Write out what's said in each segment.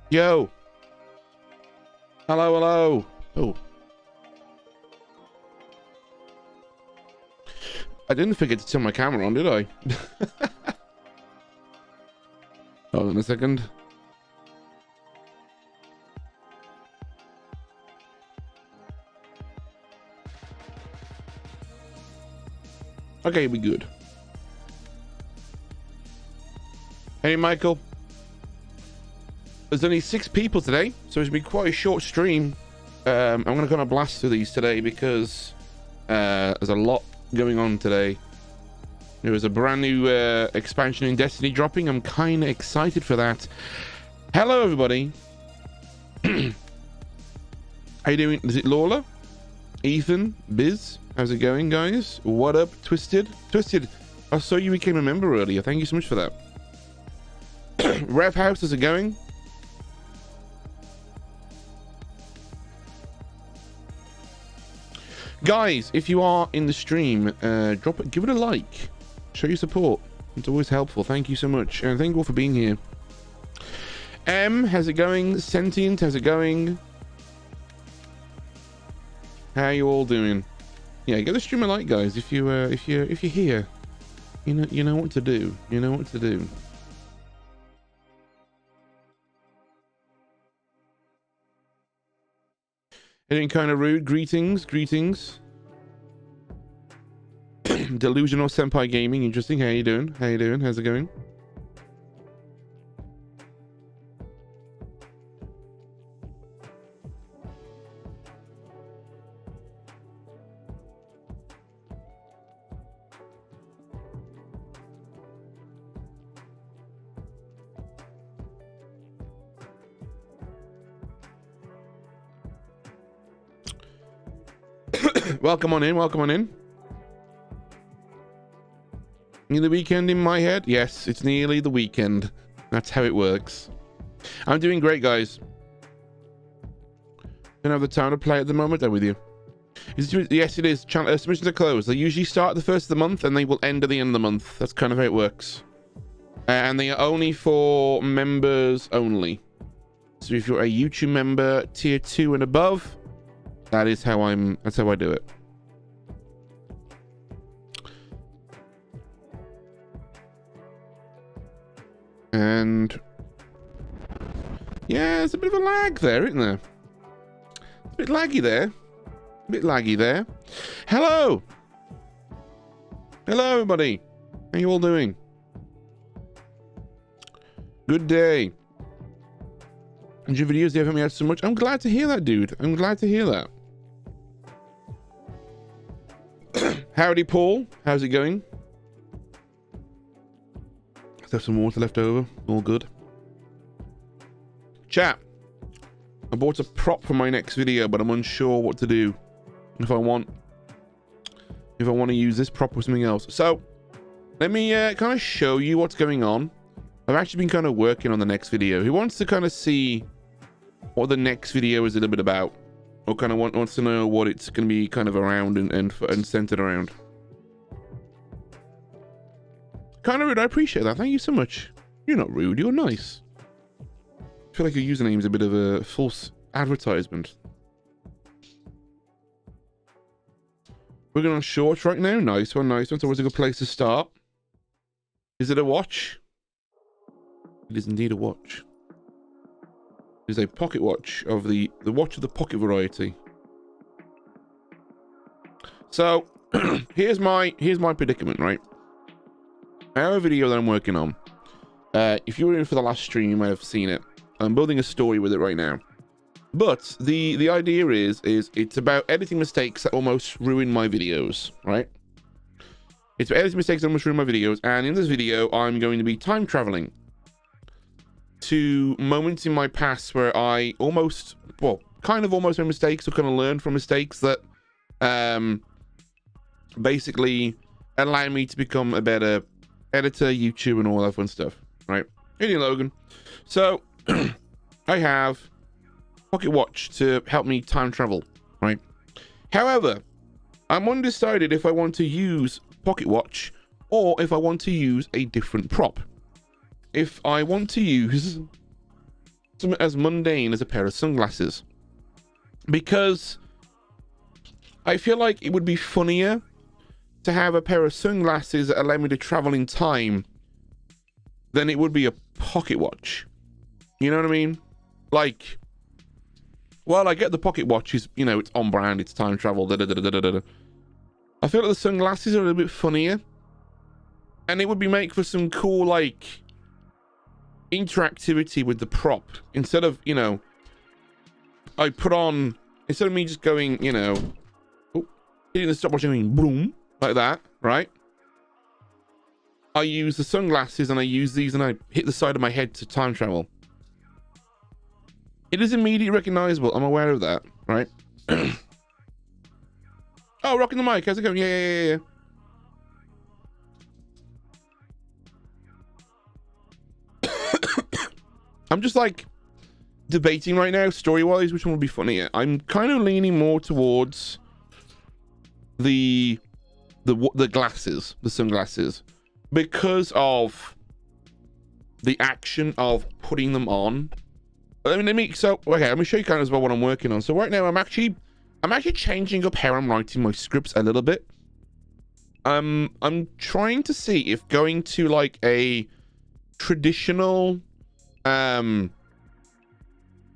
Yo. Hello, hello. Oh. I didn't forget to turn my camera on, did I? Hold on a second. Okay, we good. Hey, Michael. There's only 6 people today, so it's been quite a short stream. I'm gonna kind of blast through these today because there's a lot going on today. There was a brand new expansion in Destiny dropping. I'm kind of excited for that. Hello, everybody. How you doing? Is it Lola? Ethan? Biz? How's it going, guys? What up, Twisted? Twisted, I saw you became a member earlier. Thank you so much for that. Rev House, how's it going? Guys, if you are in the stream, give it a like. Show your support. It's always helpful. Thank you so much. And thank you all for being here. How's it going? Sentient, how's it going? How you all doing? Yeah, give the stream a like, guys. If you're here, you know what to do. You know what to do. Anything kind of rude? Greetings. Delusional Senpai Gaming. Interesting. How you doing? How's it going? Welcome on in. Nearly the weekend in my head? Yes, it's nearly the weekend. That's how it works. I'm doing great, guys. Don't have the time to play at the moment. I'm with you. Yes, it is. Submissions are closed. They usually start at the first of the month and they will end at the end of the month. That's kind of how it works. And they are only for members only. So if you're a YouTube member, tier 2 and above, that's how I do it. And yeah, there's a bit of a lag there, isn't there? It's a bit laggy there. Hello, everybody. How you all doing? Good day. And your videos, they have helped me out so much. I'm glad to hear that, dude. I'm glad to hear that. Howdy, Paul. How's it going? Let's have some water left over. All good. Chat. I bought a prop for my next video, but I'm unsure what to do. If I want to use this prop or something else. So, let me kind of show you what's going on. I've actually been kind of working on the next video. Who wants to kind of see what the next video is a little bit about? Or kind of wants to know what it's going to be kind of around and centered around. Kind of rude. I appreciate that. Thank you so much. You're not rude. You're nice. I feel like your username is a bit of a false advertisement. We're going on shorts right now. Nice one. It's always a good place to start. Is it a watch? It is indeed a watch. It is a pocket watch of the watch of the pocket variety. So here's my predicament, right? I have a video that I'm working on. If you were in for the last stream, you might have seen it. I'm building a story with it right now. But the idea is it's about editing mistakes that almost ruin my videos, right? It's about editing mistakes that almost ruin my videos, and in this video, I'm going to be time traveling to moments in my past where I almost made mistakes or kind of learned from mistakes that basically allow me to become a better editor, YouTube, and all that fun stuff, right? Hey, Logan. So I have pocket watch to help me time travel, right? However, I'm undecided if I want to use pocket watch or if I want to use a different prop. If I want to use something as mundane as a pair of sunglasses, because I feel like it would be funnier to have a pair of sunglasses that allow me to travel in time than it would be a pocket watch. You know what I mean? Like, well, I get the pocket watch is, you know, it's on brand, it's time travel, da da da da da da. I feel like the sunglasses are a little bit funnier, and it would be make for some cool, like, interactivity with the prop. Instead of, you know, I put on, instead of me just going, you know, hitting the stopwatch and going boom, like that, right? I use the sunglasses and I use these and I hit the side of my head to time travel. It is immediately recognizable. I'm aware of that, right? Oh, rocking the mic. How's it going? Yeah. I'm just like debating right now, story-wise, which one would be funnier. I'm kind of leaning more towards the glasses, the sunglasses, because of the action of putting them on. Okay, let me show you kind of as well what I'm working on. So right now I'm actually changing up how I'm writing my scripts a little bit. I'm trying to see if going to like a traditional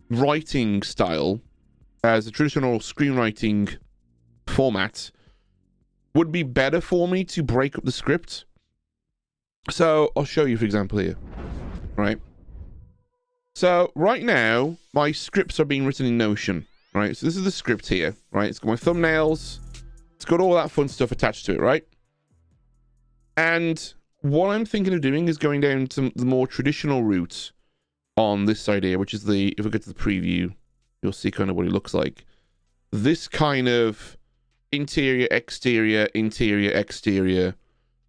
writing style, as a traditional screenwriting format, would be better for me to break up the script. So I'll show you, for example, here, right? So right now my scripts are being written in Notion, right? So this is the script here, right? It's got my thumbnails, it's got all that fun stuff attached to it, right? And what I'm thinking of doing is going down to the more traditional route on this side here, which is the, if we go to the preview, you'll see kind of what it looks like. This kind of interior, exterior,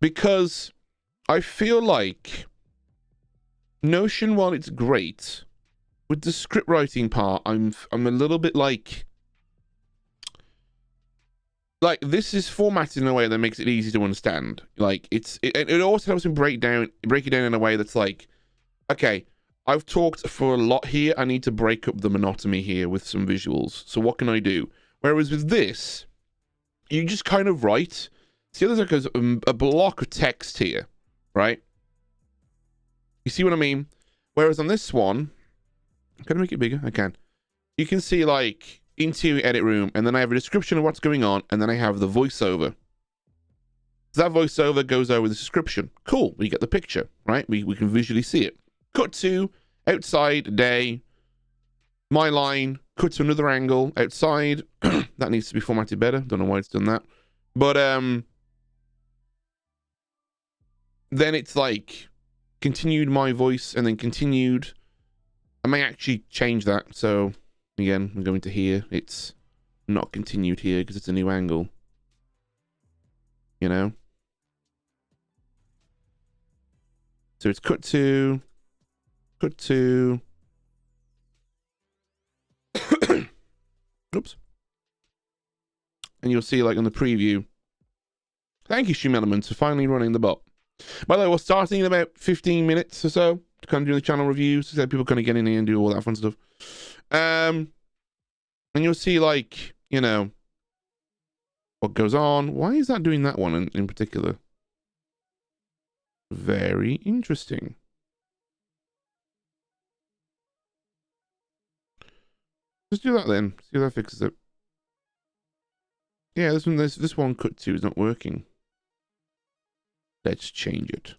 because I feel like Notion, while it's great, with the script writing part, I'm a little bit like this is formatted in a way that makes it easy to understand. Like it also helps me break it down in a way that's like, okay, I've talked for a lot here. I need to break up the monotony here with some visuals. So what can I do? Whereas with this, you just kind of write. See, there's like a block of text here, right? You see what I mean? Whereas on this one, can I make it bigger? I can. You can see like interior edit room, and then I have a description of what's going on, and then I have the voiceover. So that voiceover goes over the description. Cool, we get the picture, right? We can visually see it. Cut to outside, day, my line, cut to another angle, outside. That needs to be formatted better. Don't know why it's done that. But then it's like continued my voice, and then continued. I may actually change that. So again, I'm going to here. It's not continued here because it's a new angle. You know? So it's cut to... Oops. And you'll see, like, on the preview. Thank you, Stream Elements, for finally running the bot. By the way, we're starting in about 15 minutes or so to kind of do the channel reviews, so people kind of get in here and do all that fun stuff. And you'll see, like, you know, what goes on. Why is that doing that one in particular? Very interesting. Just do that then. See if that fixes it. Yeah, this one cut to is not working. Let's change it.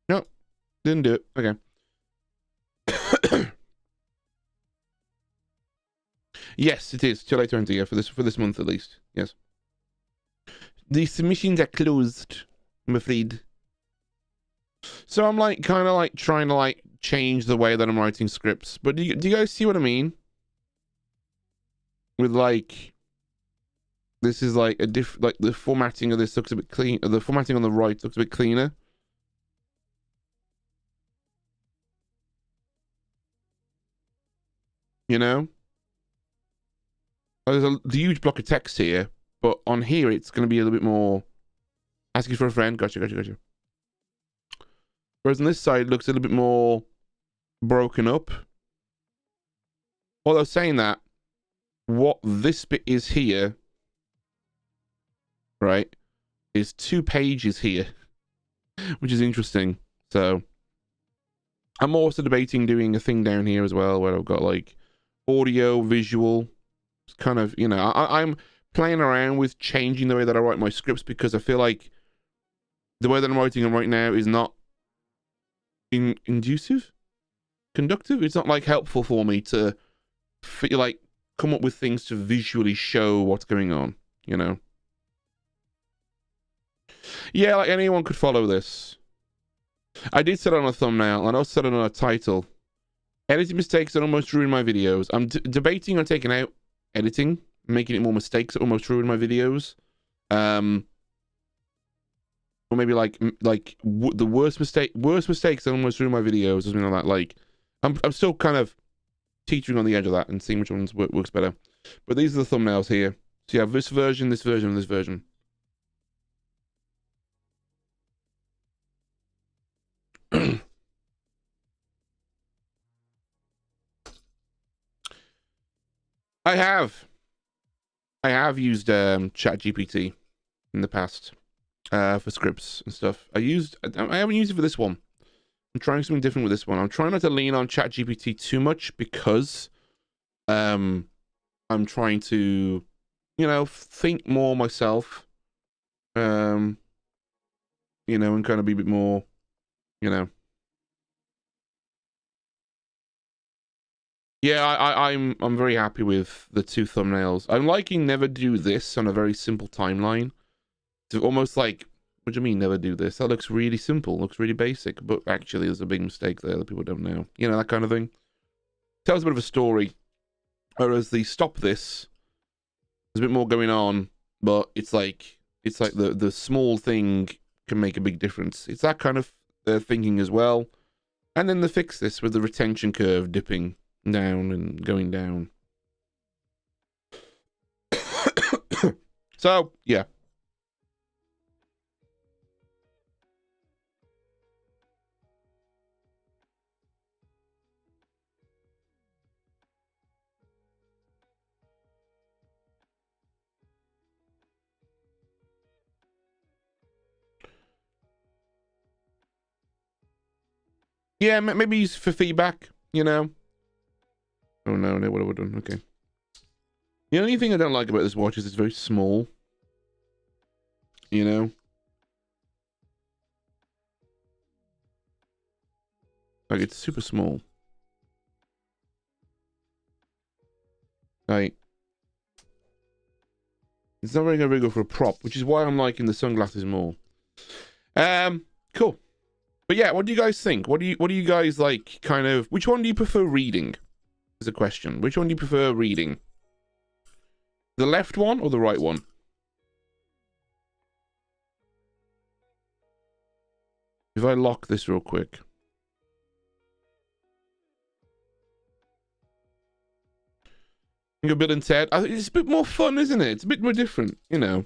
No, didn't do it. Okay. Yes, it is. Till I turn to you for this month at least. Yes. The submissions are closed, I'm afraid. So I'm like kind of like trying to like change the way that I'm writing scripts. But do you guys see what I mean? With like, this is like a like the formatting of this looks a bit clean. The formatting on the right looks a bit cleaner. You know? There's a huge block of text here, but on here it's going to be a little bit more Asking for a friend. Gotcha, gotcha, gotcha. Whereas on this side, it looks a little bit more broken up. Although saying that, what this bit is here, right, is 2 pages here, which is interesting. So I'm also debating doing a thing down here as well, where I've got like audio, visual. It's kind of, you know, I'm playing around with changing the way that I write my scripts, because I feel like the way that I'm writing them right now is not conducive. It's not like helpful for me to like come up with things to visually show what's going on, you know. Yeah, like anyone could follow this. I did set it on a thumbnail and I also set it on a title. Editing mistakes that almost ruin my videos. I'm debating on taking out editing, making it more mistakes that almost ruin my videos. Or maybe like the worst mistakes that almost ruin my videos, or something like that. Like I'm still kind of teetering on the edge of that and seeing which ones works better. But these are the thumbnails here. So you have this version, this version, and this version. I have used ChatGPT in the past for scripts and stuff. I haven't used it for this one. I'm trying something different with this one. I'm trying not to lean on ChatGPT too much, because I'm trying to, you know, think more myself. You know, and kind of be a bit more, you know. Yeah, I'm very happy with the 2 thumbnails. I'm liking never do this on a very simple timeline. To almost like, what do you mean never do this? That looks really simple, looks really basic, but actually there's a big mistake there that people don't know. You know, that kind of thing. Tells a bit of a story. Whereas the stop this, there's a bit more going on, but it's like the small thing can make a big difference. It's that kind of thinking as well. And then the fix this with the retention curve dipping down and going down. So yeah, yeah, maybe for feedback, you know. Oh no, what have we done? Okay. The only thing I don't like about this watch is it's very small. You know? Like, it's super small. Like, it's not very good for a prop, which is why I'm liking the sunglasses more. Cool. But yeah, what do you guys think? What do you guys like, kind of, which one do you prefer reading? Is a question. Which one do you prefer reading? The left one or the right one? If I lock this real quick. A Bill and Ted. I think it's a bit more fun, isn't it? It's a bit more different, you know.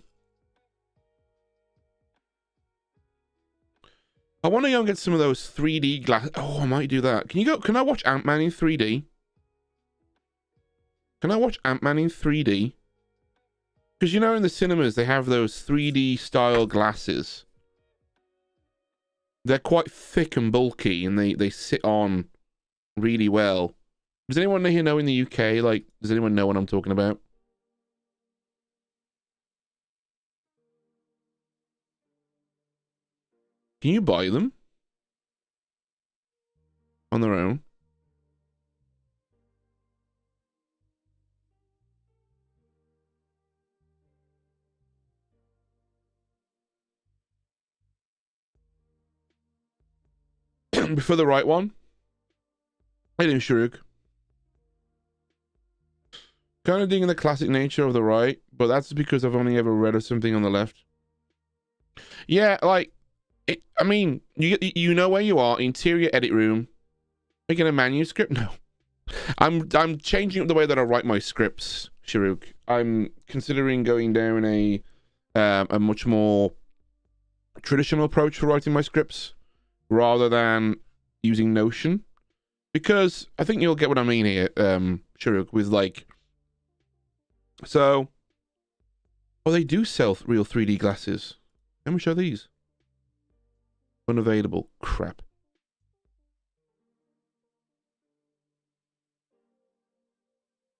I want to go and get some of those 3D glass. Oh, I might do that. Can I watch Ant-Man in 3D? Can I watch Ant-Man in 3D? Because, you know, in the cinemas, they have those 3D style glasses. They're quite thick and bulky, and they sit on really well. Does anyone here know in the UK, like, does anyone know what I'm talking about? Can you buy them? On their own? Before the right one? I didn't Shuruk. Kind of digging the classic nature of the right, but that's because I've only ever read of something on the left. Yeah, like, I mean, you know where you are, interior edit room, making a manuscript? No. I'm changing up the way that I write my scripts, Shuruk. I'm considering going down a much more traditional approach for writing my scripts rather than using Notion, because I think you'll get what I mean here, Shuruk, with like, so, oh, they do sell real 3D glasses. How much are these? Unavailable. Crap.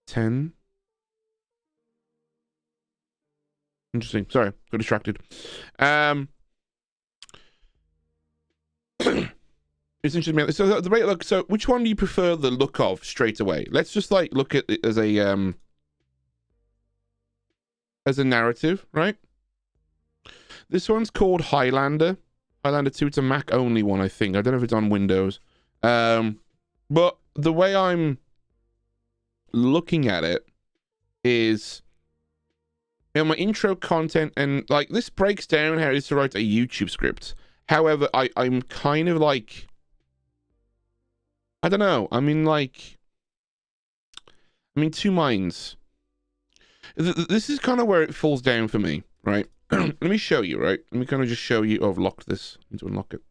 $10. Interesting. Sorry, got distracted. It's interesting. So the rate look. So which one do you prefer the look of straight away? Let's just like look at it as a narrative, right? This one's called Highlander. Highlander 2. It's a Mac only one, I think. I don't know if it's on Windows. But the way I'm looking at it is, you know, my intro content, and like this breaks down how it is to write a YouTube script. However, I'm kind of like, I don't know. I'm in two minds. This is kind of where it falls down for me, right? Let me show you, right? Let me kind of just show you. Oh, I've locked this. I need to unlock it.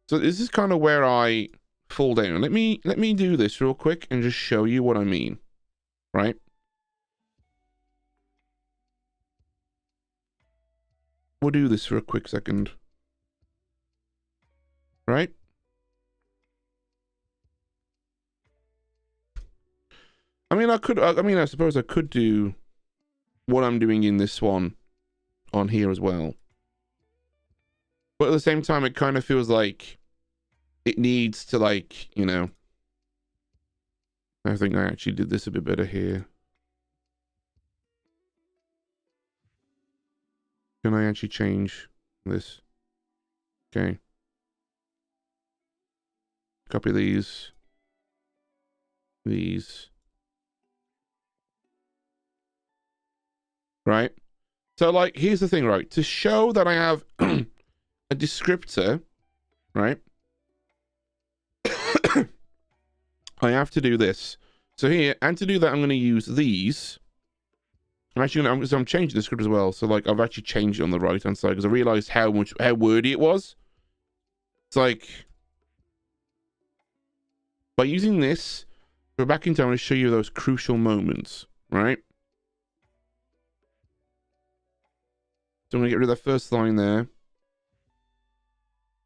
So this is kind of where I fall down. Let me do this real quick and just show you what I mean, right? We'll do this for a quick second, right? I mean, I suppose I could do what I'm doing in this one on here as well. But at the same time, it kind of feels like it needs to, like, you know, I think I actually did this a bit better here. Can I actually change this? Okay. Copy these. These. Right? So, like, here's the thing, right? To show that I have a descriptor, right? I have to do this. So here, and to do that, I'm going to use these. I'm changing the script as well. So, like, I've actually changed it on the right-hand side because I realized how wordy it was. It's like, by using this, we're back in time to show you those crucial moments, right? So I'm going to get rid of that first line there.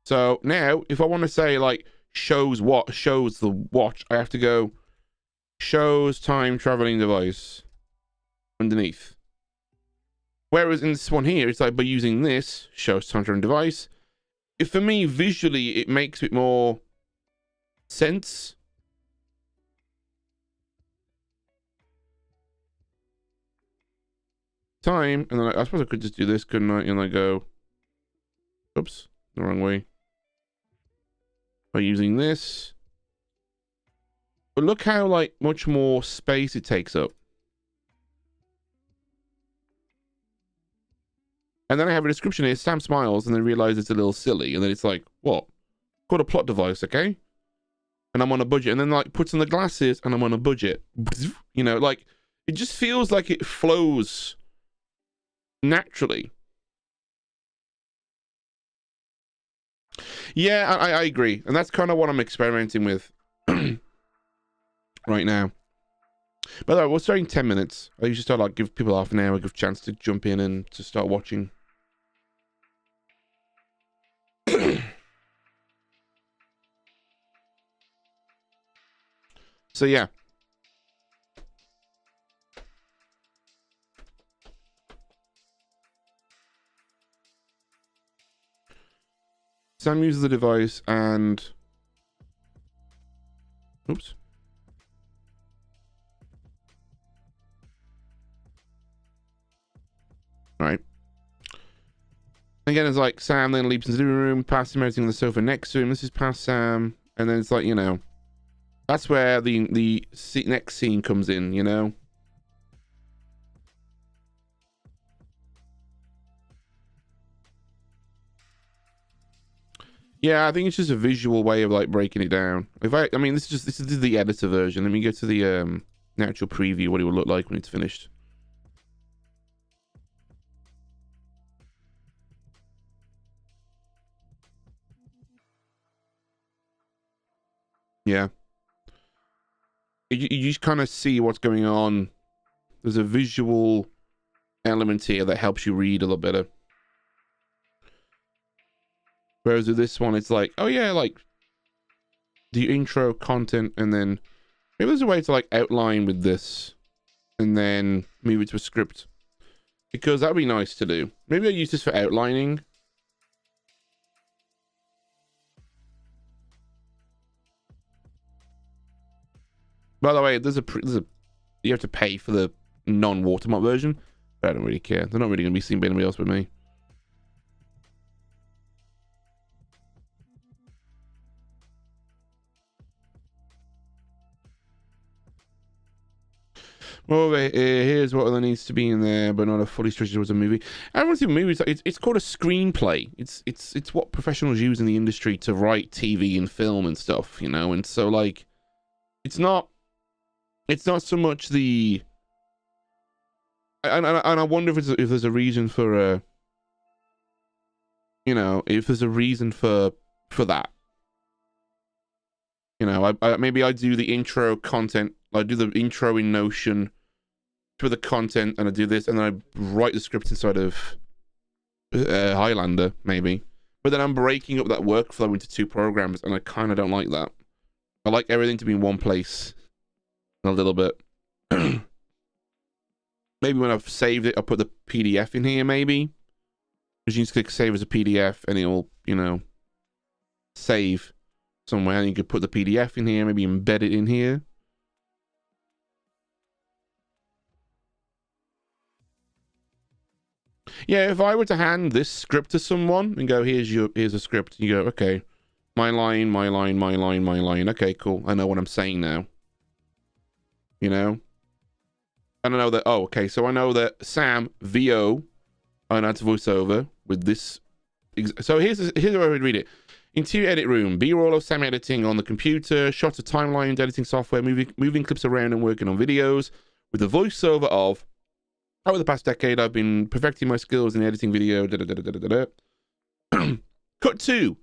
So now, if I want to say, like, shows the watch, I have to go shows time traveling device underneath. Whereas in this one here, it's like by using this, shows time traveling device, for me, visually, it makes it more sense. Time, and then I suppose I could just do this, couldn't I? And I go, oops, the wrong way. By using this. But look how, like, much more space it takes up. And then I have a description here, Sam smiles, and then realize it's a little silly. And then it's like, what? Called a plot device, okay? And I'm on a budget. And then, like, puts on the glasses, and I'm on a budget. You know, like, it just feels like it flows naturally. Yeah, I agree. And that's kind of what I'm experimenting with right now. By the way, we're starting 10 minutes. I usually start, like, give people half an hour, give a chance to jump in and to start watching. So, yeah. Sam uses the device and... Oops. Right. Again, it's like Sam then leaps into the living room, past him, everything on the sofa next to him. This is past Sam. And then it's like, you know, that's where the next scene comes in, you know? Yeah, I think it's just a visual way of, like, breaking it down. I mean, this is the editor version. Let me go to the natural preview, what it will look like when it's finished. Yeah. You just kind of see what's going on. There's a visual element here that helps you read a little better. Whereas with this one, it's like, oh yeah, like the intro content, and then maybe there's a way to like outline with this and then move it to a script, because that'd be nice to do. Maybe I use this for outlining. By the way, you have to pay for the non-watermark version, but I don't really care. They're not really going to be seen by anybody else but me. Well, here's what there needs to be in there, but not a fully stretched towards a movie. I don't want to see a movie. It's called a screenplay. It's what professionals use in the industry to write TV and film and stuff, you know. And so like, it's not so much the. And I wonder if there's a reason for you know, if there's a reason for that. You know, maybe I do the intro content. I do the intro in Notion for the content, and I do this, and then I write the script inside of Highlander, maybe. But then I'm breaking up that workflow into two programs, and I kind of don't like that. I like everything to be in one place a little bit. Maybe when I've saved it, I'll put the PDF in here, maybe. Because you just click save as a PDF, and it'll, you know, save somewhere, and you could put the PDF in here, maybe embed it in here. Yeah, if I were to hand this script to someone and go, here's a script, you go, okay, my line, my line, my line, my line. Okay, cool. I know what I'm saying now. You know? And I know that, oh, okay, so I know that Sam, VO, I know how to voiceover with this. So here's where I would read it. Interior edit room, B-roll of Sam editing on the computer, shots of timelines, editing software, moving clips around and working on videos with the voiceover of, over the past decade, I've been perfecting my skills in editing video. Cut 2.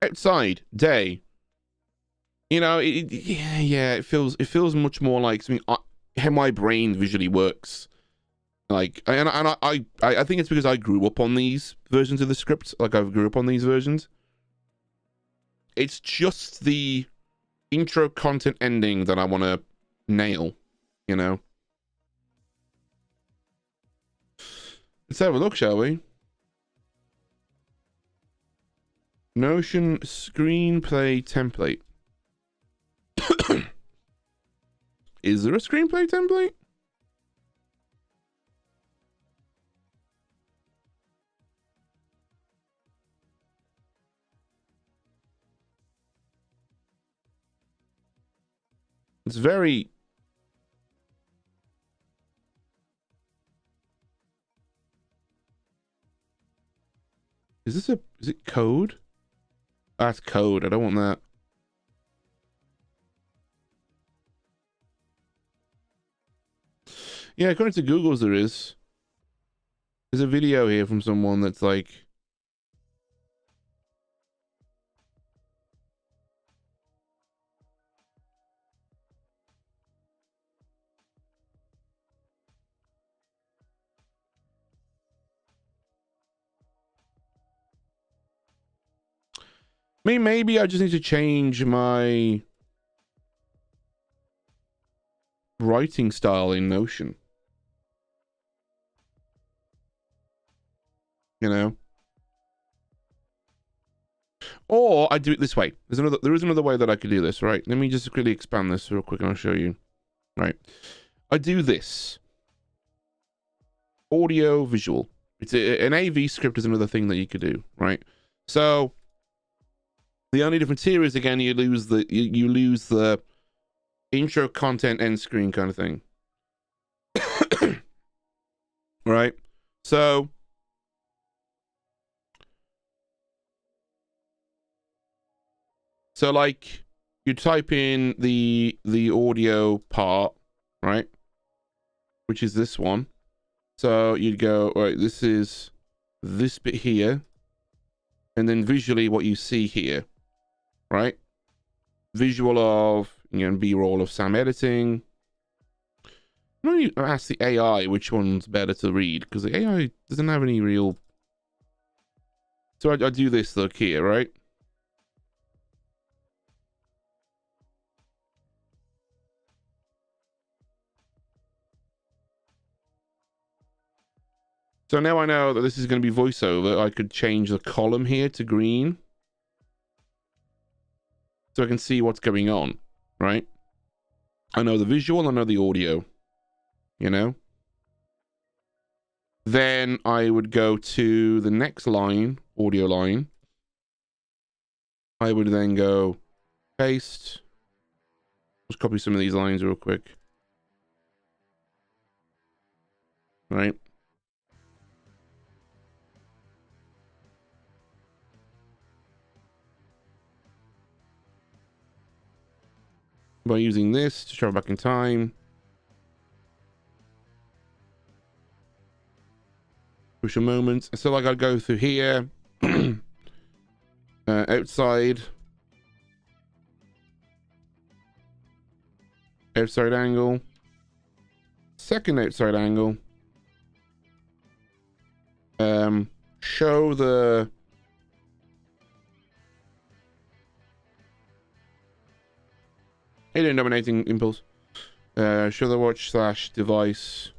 Outside. Day. You know, yeah, it feels much more like something how my brain visually works. Like, and I think it's because I grew up on these versions of the script. Like, I grew up on these versions. It's just the intro content ending that I want to nail, you know? Let's have a look, shall we? Notion screenplay template. Is there a screenplay template? It's very... Is it code? That's code. I don't want that. Yeah, according to Google's there is. There's a video here from someone that's like... I mean, maybe I just need to change my writing style in Notion. You know? Or I do it this way. There is another way that I could do this, right? Let me just quickly expand this real quick and I'll show you. Right. I do this. Audio, visual. It's an AV script is another thing that you could do, right? So the only difference here is, again, you lose the intro content end screen kind of thing. Right? So like you type in the audio part, right? Which is this one. So you'd go, all right, this is this bit here. And then visually what you see here. Right? visual of, you know, B-roll of Sam editing. I'm going to ask the AI which one's better to read, because the AI doesn't have any real... So I do this look here, right? So now I know that this is going to be voiceover. I could change the column here to green, so I can see what's going on, right? I know the visual, I know the audio, you know? Then I would go to the next line, audio line. I would then go paste. Let's copy some of these lines real quick. Right. By using this to travel back in time. Crucial moments. So like I'd go through here. Outside. Outside angle. Second outside angle. Show the... Alien dominating impulse. Show the watch / device.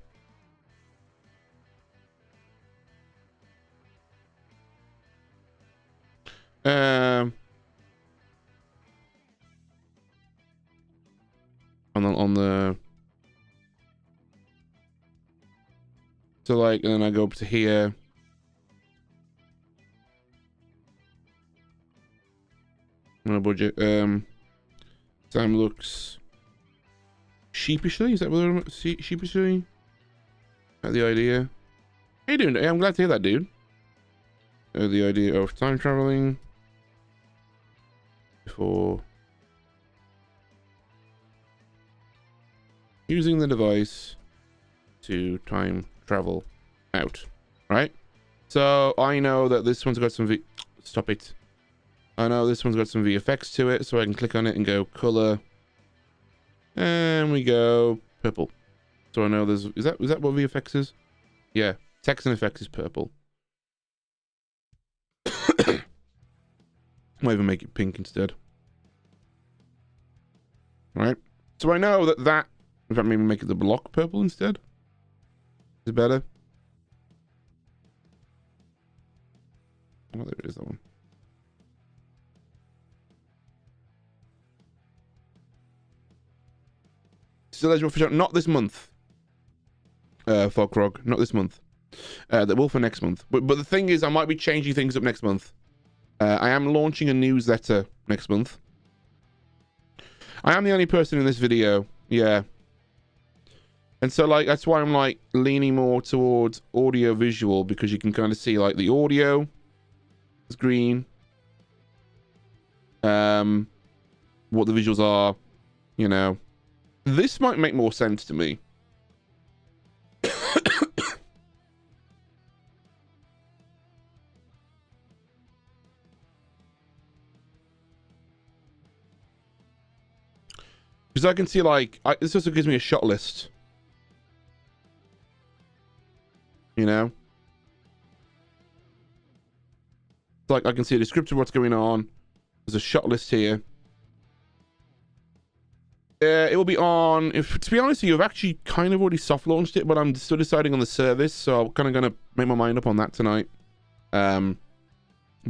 On the so like, and then I go up to here. No budget. Sam looks sheepishly. Is that what they're sheepishly? That's the idea. How you doing? I'm glad to hear that, dude. The idea of time traveling before using the device to time travel out, right? So I know that this one's got some stop it. I know this one's got some VFX to it, so I can click on it and go color, and we go purple. So I know there's is that what VFX is? Yeah, text and effects is purple. Might even make it pink instead. Right. So I know that in fact, maybe make it the block purple instead. Is it better? Oh, there it is, that one. Still eligible for show. Not this month. Fogkrog, not this month. That will for next month. But the thing is, I might be changing things up next month. I am launching a newsletter next month. I am the only person in this video. Yeah. And so, like, that's why I'm, like, leaning more towards audio visual, because you can kind of see, like, the audio is green. What the visuals are, you know. This might make more sense to me. Because I can see, like, this also gives me a shot list. You know? It's like, I can see a description of what's going on. There's a shot list here. It will be on, to be honest with you, I've actually kind of already soft launched it, but I'm still deciding on the service, so I'm kind of going to make my mind up on that tonight. But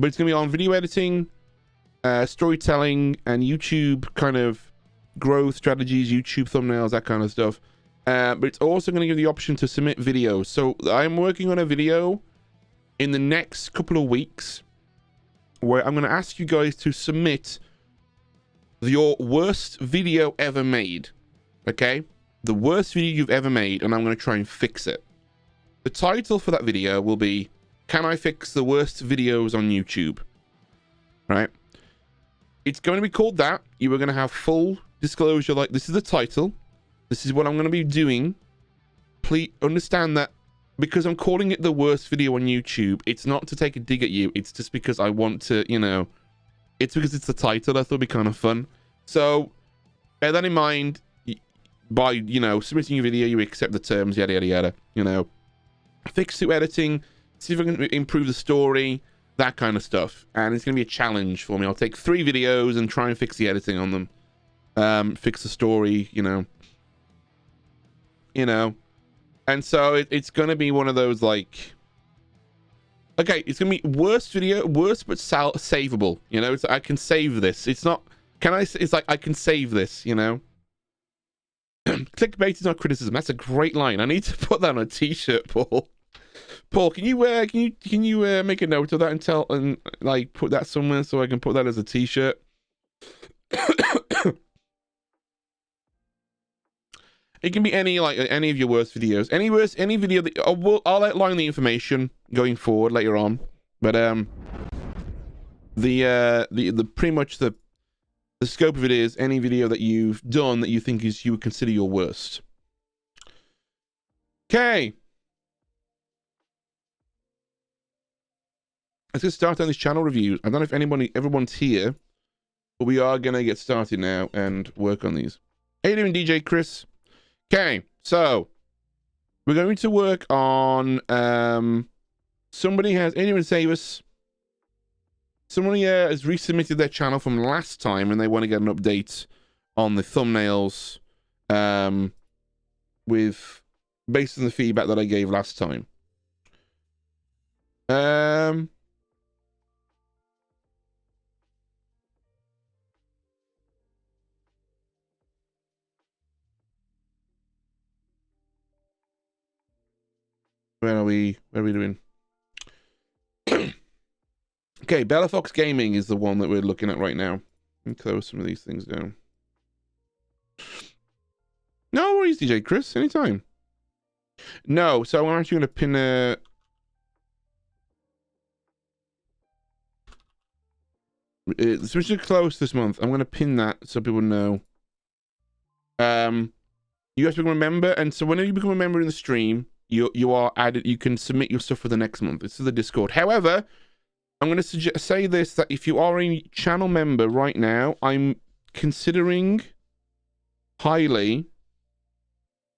it's going to be on video editing, storytelling, and YouTube kind of growth strategies, YouTube thumbnails, that kind of stuff. But it's also going to give the option to submit videos. So I'm working on a video in the next couple of weeks where I'm going to ask you guys to submit your worst video ever made. Okay? The worst video you've ever made, and I'm going to try and fix it. The title for that video will be, Can I Fix the Worst Videos on YouTube? Right? It's going to be called that. You are going to have full disclosure, like, this is the title. This is what I'm going to be doing. Please understand that because I'm calling it the worst video on YouTube, it's not to take a dig at you. It's just because I want to, you know, it's because it's the title. I thought it'd be kind of fun. So bear that in mind. By, you know, submitting your video, you accept the terms, yada yada yada, you know. Fix to editing, see if I can improve the story, that kind of stuff. And it's going to be a challenge for me. I'll take 3 videos and try and fix the editing on them. Fix the story, you know. And so it's going to be one of those, like, okay, it's going to be worst video, worst but savable, you know. It's, I can save this. It's not, can I, it's like, I can save this, you know. Clickbait is not criticism. That's a great line. I need to put that on a t-shirt, Paul. Paul, can you make a note of that and tell, and like put that somewhere so I can put that as a t-shirt? It can be any, like, any of your worst videos, any video that I'll outline the information going forward later on. But the pretty much the scope of it is any video that you've done that you think is, you would consider your worst. Okay. Let's get started on this channel review. I don't know if everyone's here, but we are going to get started now and work on these. How you doing, DJ Chris? Okay, so we're going to work on, somebody has, anyone save us? Somebody has resubmitted their channel from last time and they want to get an update on the thumbnails, based on the feedback that I gave last time. Where are we doing? Okay, Bella Fox Gaming is the one that we're looking at right now. Let me close some of these things down. No worries, DJ Chris, anytime. No, so I'm actually going to pin a... It's which is close this month. I'm going to pin that so people know. You guys become a member, and so whenever you become a member in the stream, you are added. You can submit your stuff for the next month. It's to the Discord. However, I'm going to say this, that if you are a channel member right now, I'm considering highly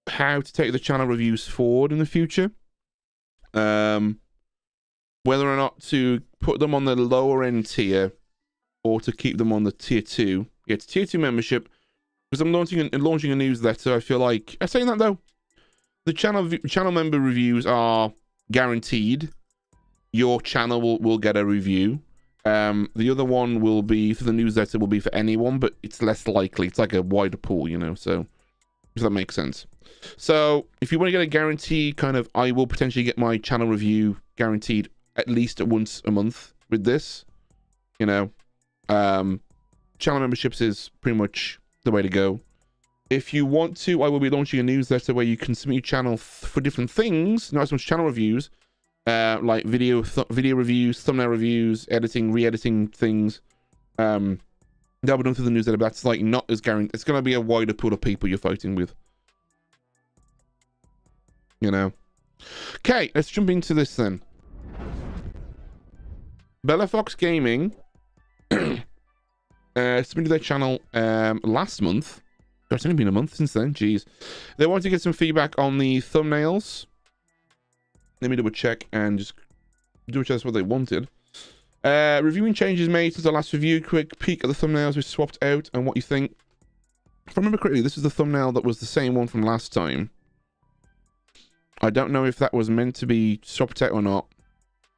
how to take the channel reviews forward in the future. Whether or not to put them on the lower end tier or to keep them on the tier 2. Yeah, it's tier 2 membership. Because I'm launching a newsletter. I feel like, saying that though, the channel member reviews are guaranteed. Your channel will get a review. The other one will be for the newsletter, will be for anyone, but it's less likely. It's like a wider pool, you know, so if that makes sense. So if you want to get a guarantee, kind of, I will potentially get my channel review guaranteed at least once a month with this, you know. Channel memberships is pretty much the way to go. If you want to, I will be launching a newsletter where you can submit your channel for different things, not so much channel reviews, like video reviews, thumbnail reviews, editing, re-editing things. That'll be done through the newsletter, but that's like not as guaranteed. It's going to be a wider pool of people you're fighting with, you know. Okay, let's jump into this then. Bella Fox Gaming submitted their channel last month. It's only been a month since then. Jeez. They wanted to get some feedback on the thumbnails. Let me double check and just do that's what they wanted. Reviewing changes made since the last review. Quick peek at the thumbnails we swapped out and what you think. If I remember correctly, this is the thumbnail that was the same one from last time. I don't know if that was meant to be swapped out or not,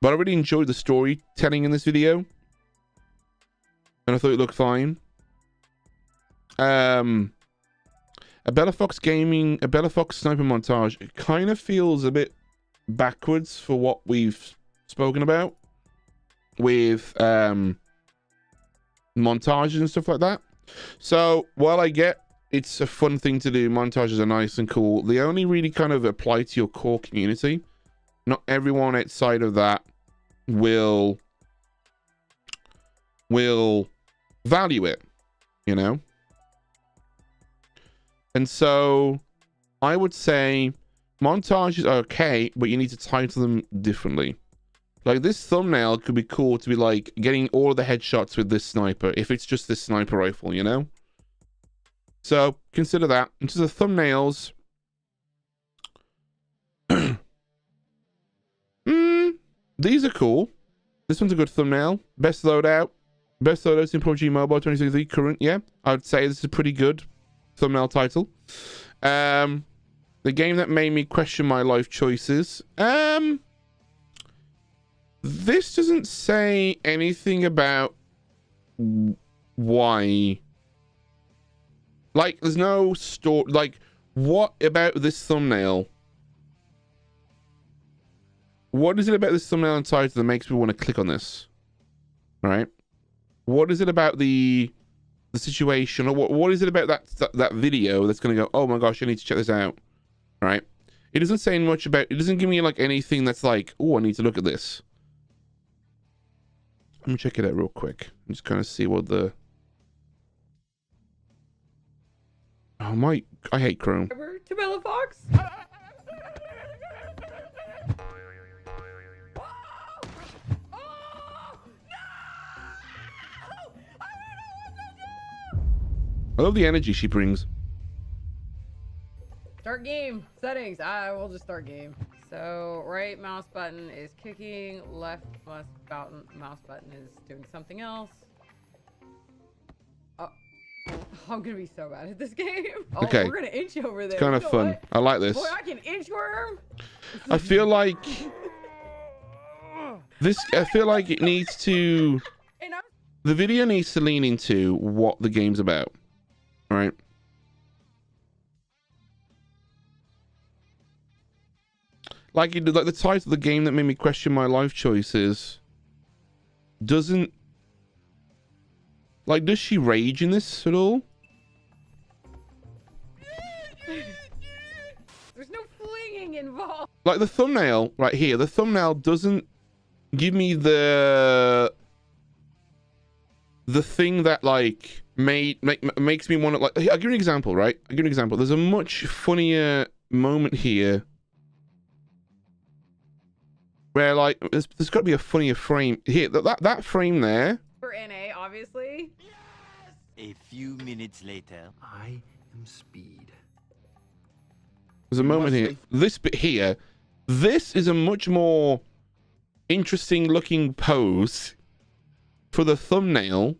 but I really enjoyed the storytelling in this video, and I thought it looked fine. A Bella Fox Gaming, a Bella Fox sniper montage, it kind of feels a bit backwards for what we've spoken about with montages and stuff like that. So while I get it's a fun thing to do, montages are nice and cool, they only really kind of apply to your core community. Not everyone outside of that will value it, you know. And so I would say montages are okay, but you need to title them differently. Like this thumbnail could be cool to be like getting all of the headshots with this sniper, if it's just this sniper rifle, you know? So consider that. Into the thumbnails. These are cool. This one's a good thumbnail. Best loadout. Best loadouts in PUBG Mobile 2023 current. Yeah, I would say this is a pretty good thumbnail title. The game that made me question my life choices. This doesn't say anything about why. Like, there's no story. Like, what about this thumbnail? What is it about this thumbnail and title that makes me want to click on this? Right? What is it about the situation, or what is it about that video that's going to go, oh my gosh, I need to check this out? Right? It doesn't say much about. It doesn't give me like anything that's like, oh, I need to look at this. Let me check it out real quick. I'm just kind of see what the. Oh my! I hate Chrome. Tabella Fox. I love the energy she brings. Start game settings. I will just start game. So right mouse button is kicking, left mouse button is doing something else. Oh, I'm gonna be so bad at this game. Oh, okay. We're gonna inch over there. It's kind of fun. What? I like this. Boy, I can inchworm. I feel like this. I feel like it needs to. The video needs to lean into what the game's about. All right. Like the title of the game that made me question my life choices doesn't. Like, does she rage in this at all? There's no flinging involved. Like the thumbnail right here, the thumbnail doesn't give me the thing that like makes me want to, like, I'll give you an example, right? I'll give you an example. There's a much funnier moment here where like there's got to be a funnier frame here. That frame there. For NA, obviously. Yes! A few minutes later, I am Speed. There's a moment here. This bit here. This is a much more interesting looking pose for the thumbnail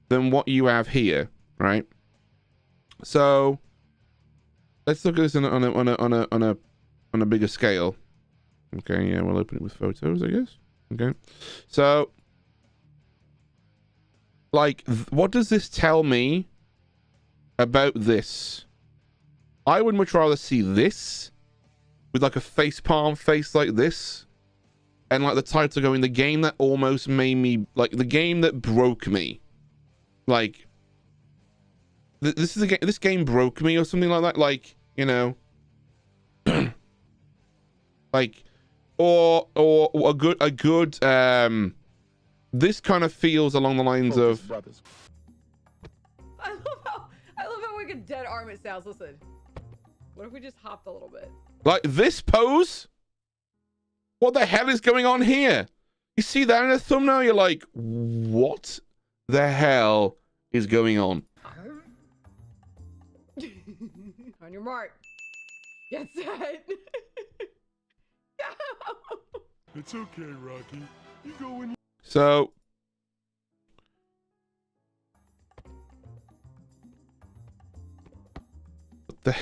than what you have here, right? So let's look at this on a bigger scale. Okay, yeah, we'll open it with photos, I guess. Okay, so like, what does this tell me about this? I would much rather see this with like a facepalm face like this, and like the title going, the game that almost made me, like the game that broke me. Like, this is a game. This game broke me, or something like that. Like, you know, like, or a good. This kind of feels along the lines of. I love how like a dead arm it sounds. Listen, what if we just hopped a little bit? Like this pose. What the hell is going on here? You see that in a thumbnail? You're like, what the hell is going on? On your mark. Get set. Go. It's okay, Rocky. You go when. So. What the.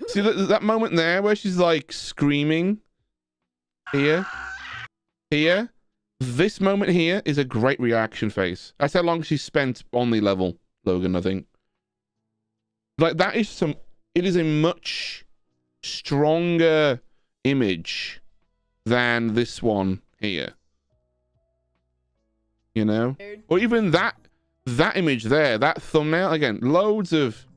See that moment there where she's like screaming? Here. This moment here is a great reaction face. That's how long she spent on the level, Logan, I think. Like, that is it is a much stronger image than this one here. You know? Or even that image there, that thumbnail, again, loads of.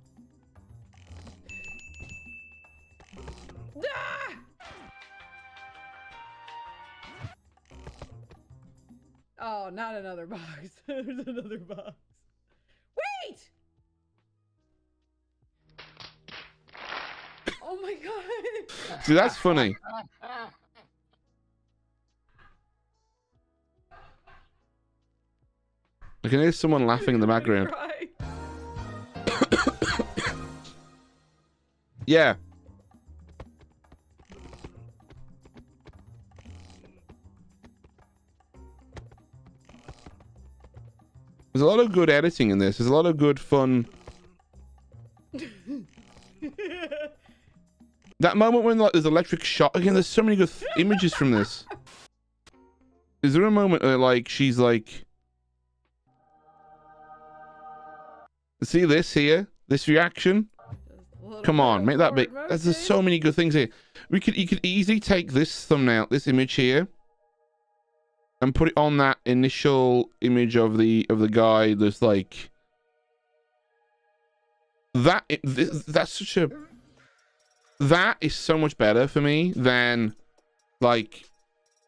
Oh, not another box. There's another box. Wait! Oh my god. See, that's funny. I can hear someone laughing in the background. Yeah. There's a lot of good editing in this. There's a lot of good fun. That moment when like there's electric shock again. There's so many good images from this. Is there a moment where like she's like, see this here, this reaction? Come on, make that big. There's so many good things here. You could easily take this thumbnail, this image here, and put it on that initial image of the guy that's like that. That's such a, that is so much better for me than like,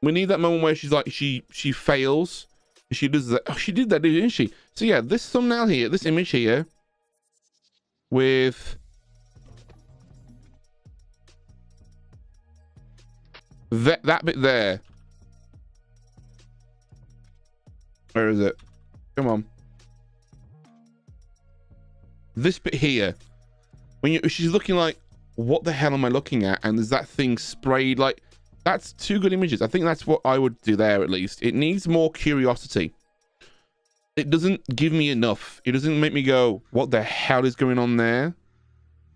we need that moment where she's like she fails. She does that. Oh, she did that, didn't she? So yeah, this thumbnail here, this image here, with that bit there. Where is it? Come on. This bit here, when she's looking like, what the hell am I looking at? And there's that thing sprayed like. That's two good images. I think that's what I would do there, at least. It needs more curiosity. It doesn't give me enough. It doesn't make me go, what the hell is going on there?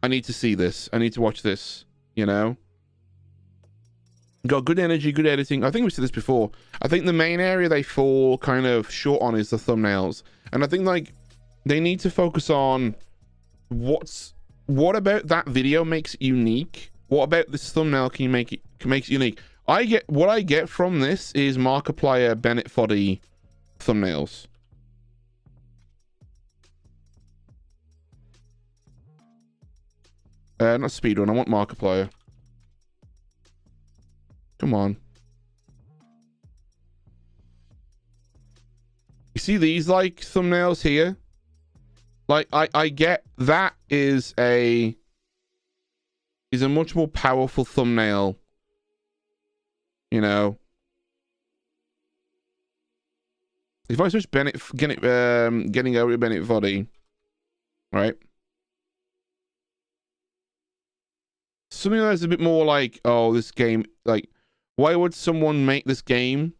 I need to see this. I need to watch this, you know? Got good energy, good editing. I think we've said this before. I think the main area they fall kind of short on is the thumbnails. And I think, like, they need to focus on what about that video makes it unique? What about this thumbnail can you make it unique? What I get from this is Markiplier Bennett Foddy thumbnails. Not speedrun, I want Markiplier. Come on. You see these like thumbnails here? Like I get that is a much more powerful thumbnail, you know. If I search getting over Bennett Foddy, right? Something that's a bit more like, oh, this game, like, why would someone make this game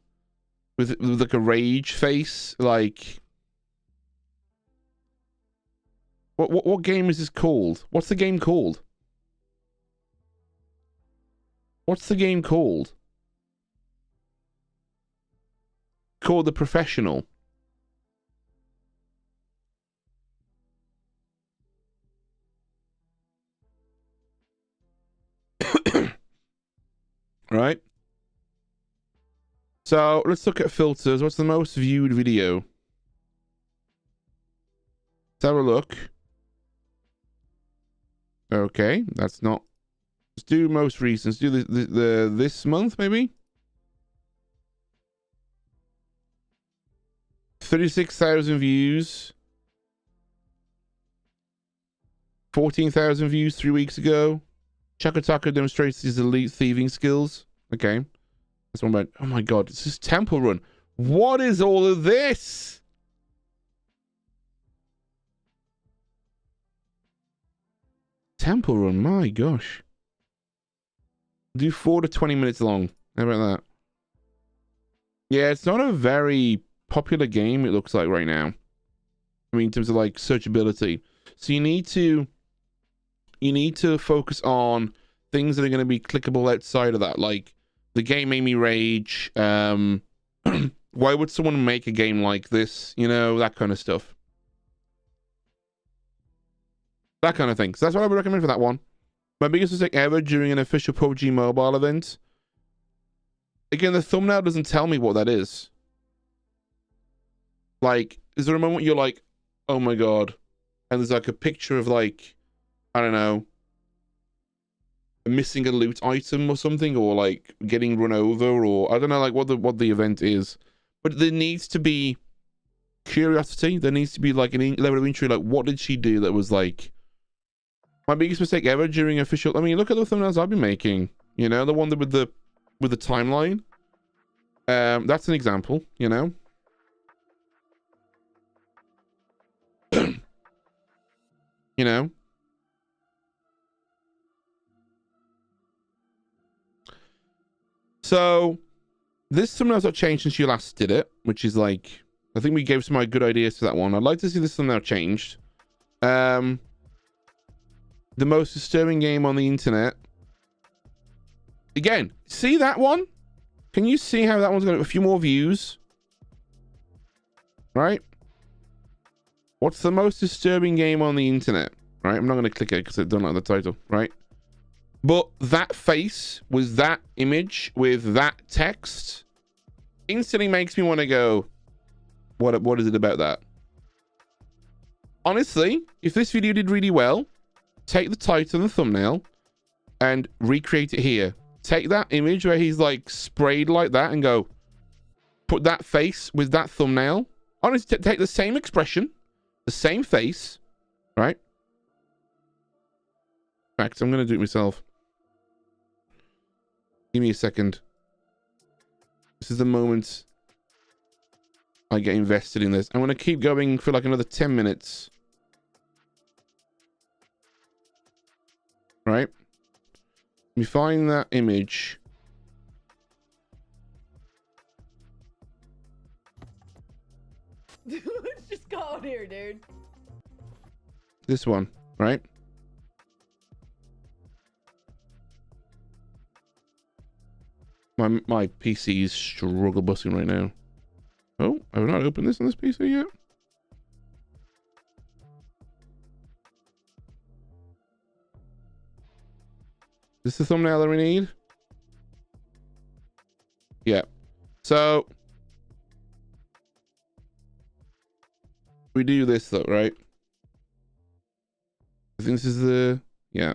with like a rage face? Like, what game is this called? What's the game called? What's the game called? Called The Professional. Right? So let's look at filters. What's the most viewed video? Let's have a look. Okay, that's not. Let's do most recent. Let's do this month, maybe. 36,000 views. 14,000 views 3 weeks ago. Chakataka demonstrates his elite thieving skills. Okay. That's one about. Oh my god, it's just Temple Run. What is all of this? Temple Run, my gosh. Do 4 to 20 minutes long. How about that? Yeah, it's not a very popular game, it looks like right now. I mean, in terms of like searchability. So you need to focus on things that are going to be clickable outside of that. Like, the game made me rage. Why would someone make a game like this? You know, that kind of stuff. That kind of thing. So that's what I would recommend for that one. My biggest mistake ever during an official PUBG Mobile event. Again, the thumbnail doesn't tell me what that is. Like, is there a moment you're like, oh my god, and there's like a picture of like, I don't know, missing a loot item or something, or like getting run over, or I don't know, like what the event is. But there needs to be curiosity. There needs to be like an level of intrigue. Like, what did she do that was like my biggest mistake ever during official? I mean, look at the thumbnails I've been making. You know, the one that with the timeline. That's an example. You know. You know? So, this thumbnail's not changed since you last did it, which is like, I think we gave some good ideas to that one. I'd like to see this thumbnail changed. The most disturbing game on the internet. Again, see that one? Can you see how that one's got a few more views? Right? What's the most disturbing game on the internet? Right? I'm not going to click it because I don't like the title. Right? But that face with that image with that text instantly makes me want to go, what is it about that? Honestly, if this video did really well, take the title and the thumbnail and recreate it here. Take that image where he's like sprayed like that and go, put that face with that thumbnail. Honestly, take the same expression, the same face, right? In fact, I'm going to do it myself. Give me a second. This is the moment I get invested in this. I'm going to keep going for like another 10 minutes. Right? Let me find that image. What's just going here, dude? This one, right? My PC is struggle busting right now. Oh, I have not opened this on this PC yet. Is this the thumbnail that we need? Yeah. So we do this though, right? I think this is the, yeah.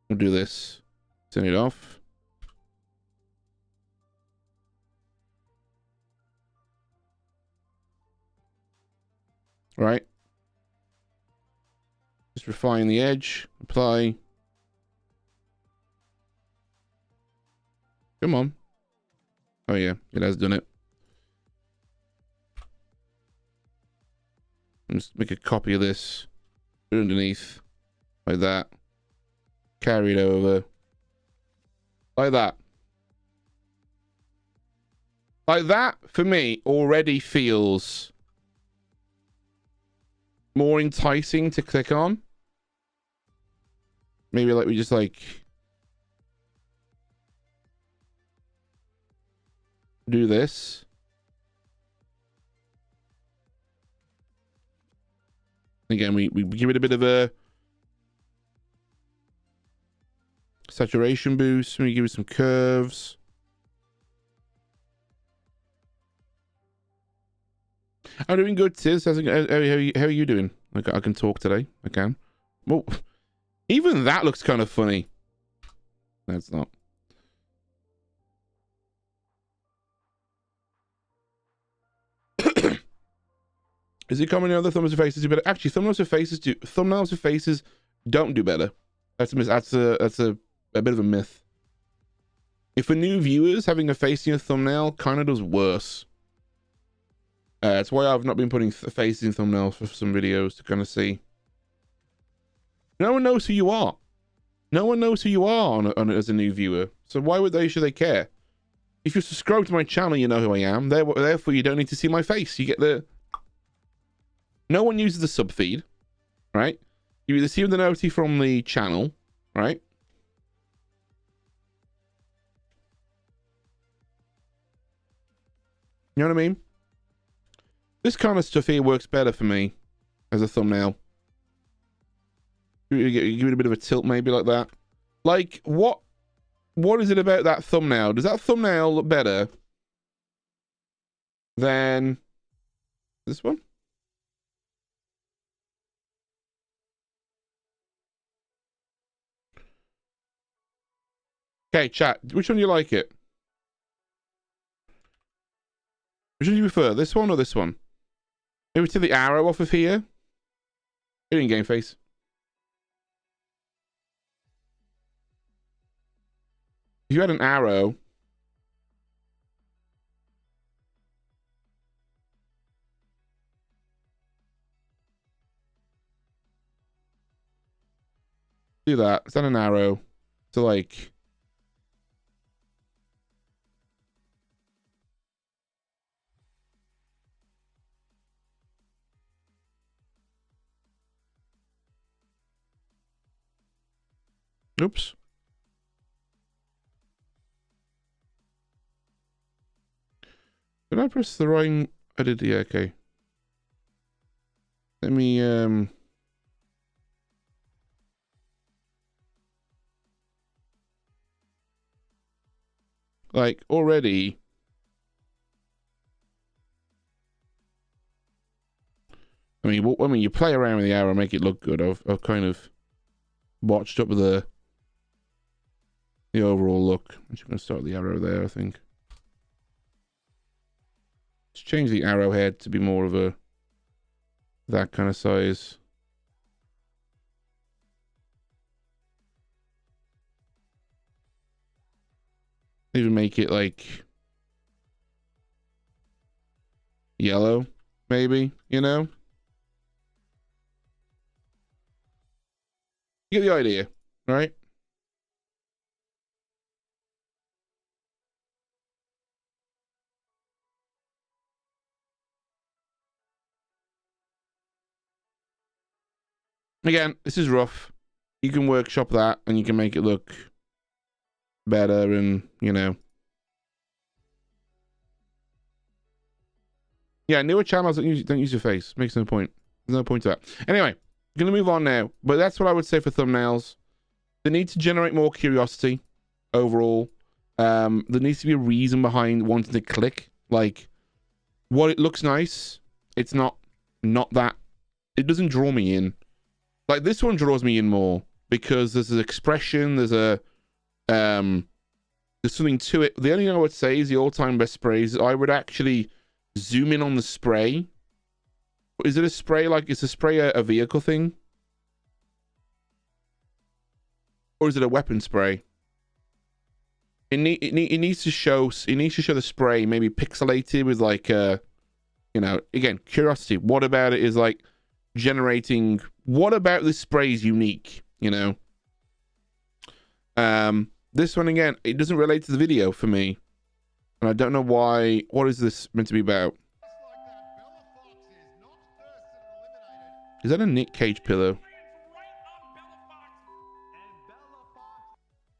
We'll do this. Turn it off. Right. Just refine the edge. Apply. Come on. Oh yeah, it has done it. Just make a copy of this. Put it underneath. Like that. Carry it over. Like that. Like that, for me, already feels more enticing to click on. Maybe like we just like do this. Again, we give it a bit of a saturation boost. We give it some curves. I'm doing good, sis. How are you doing? I can talk today. I can. Well, even that looks kind of funny. No, it's not. Is it common in other thumbnails of faces do better? Actually, thumbnails of faces don't do better. That's a bit of a myth. If for new viewers, having a face in your thumbnail kind of does worse. That's why I've not been putting faces in thumbnails for some videos to kind of see. No one knows who you are. No one knows who you are as a new viewer. So why should they care? If you subscribe to my channel, you know who I am. Therefore, you don't need to see my face. You get the... No one uses the sub feed, right? You either see the noti from the channel, right? You know what I mean? This kind of stuff here works better for me as a thumbnail. Give it a bit of a tilt, maybe like that. Like, what is it about that thumbnail? Does that thumbnail look better than this one? Okay, chat. Which one do you like it? Which one do you prefer? This one or this one? Maybe take the arrow off of here. In game face. If you had an arrow, do that. Set an arrow to like... Oops. Did I press the wrong... I did, yeah, okay. Let me, like, already... I mean, you play around with the arrow, make it look good. I've kind of botched up the overall look. I'm just going to start the arrow there, I think. Let's change the arrowhead to be more of a that kind of size. Even make it like yellow, maybe, you know? You get the idea, right? Again, this is rough. You can workshop that and you can make it look better and, you know. Yeah, newer channels don't use your face. Makes no point. There's no point to that. Anyway, I'm going to move on now. But that's what I would say for thumbnails. They need to generate more curiosity overall. There needs to be a reason behind wanting to click. Like, what it looks nice, it's not that. It doesn't draw me in. Like, this one draws me in more because there's an expression, there's a there's something to it. The only thing I would say is the all-time best sprays. I would actually zoom in on the spray. Is it a spray? Like, is a spray a vehicle thing? Or is it a weapon spray? It needs to show the spray maybe pixelated with like you know, again, curiosity. What about it is like generating, what about this spray is unique, you know? This one again, it doesn't relate to the video for me. And I don't know why. What is this meant to be about? Is that a Nick Cage pillow?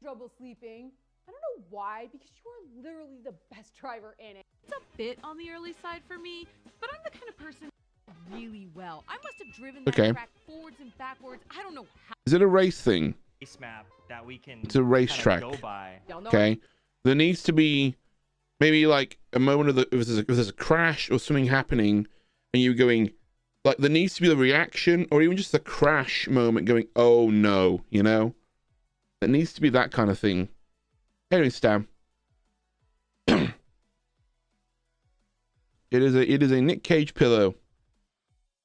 Trouble sleeping. I don't know why, because you are literally the best driver in it. It's a bit on the early side for me, but I'm the kind of person really well. I must have driven that track forwards and backwards. I don't know how. Is it a race thing? Map that we can it's a racetrack. go by. Okay. There needs to be maybe like a moment of if there's a crash or something happening and you're going, like, there needs to be the reaction or even just the crash moment going, oh no, you know? It needs to be that kind of thing. Anyway, Stam. It is a Nick Cage pillow.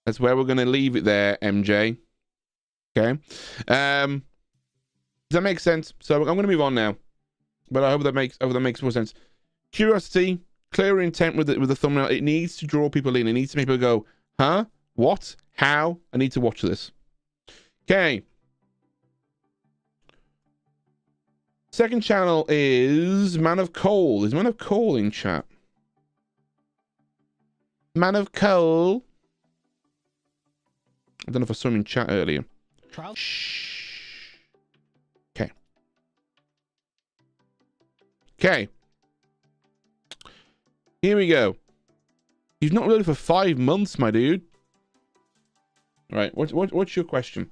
That's where we're gonna leave it there, MJ. Okay. Does that make sense? So I'm going to move on now, but I hope that makes more sense. Curiosity, clear intent with the thumbnail. It needs to draw people in. It needs to make people go, huh? What? How? I need to watch this. Okay. Second channel is Man of Coal. Is Man of Coal in chat? Man of Coal. I don't know if I saw him in chat earlier. Shh. Okay. Okay. Here we go. You've not loaded for 5 months, my dude. All right. What's your question?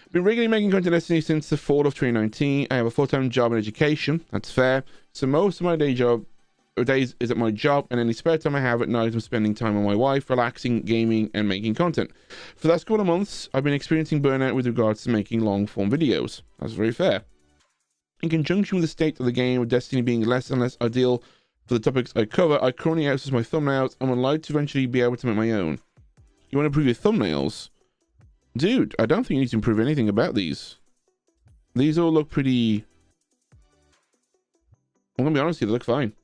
I've been regularly making content Destiny since the fall of 2019. I have a full-time job in education. That's fair. So most of my days is at my job, and any spare time I have at night I'm spending time with my wife, relaxing, gaming, and making content. For the last couple of months, I've been experiencing burnout with regards to making long-form videos. That's very fair. In conjunction with the state of the game, with Destiny being less and less ideal for the topics I cover, I currently outsource my thumbnails and would like to eventually be able to make my own. You want to improve your thumbnails? Dude, I don't think you need to improve anything about these. These all look pretty... I'm gonna be honest with you, they look fine.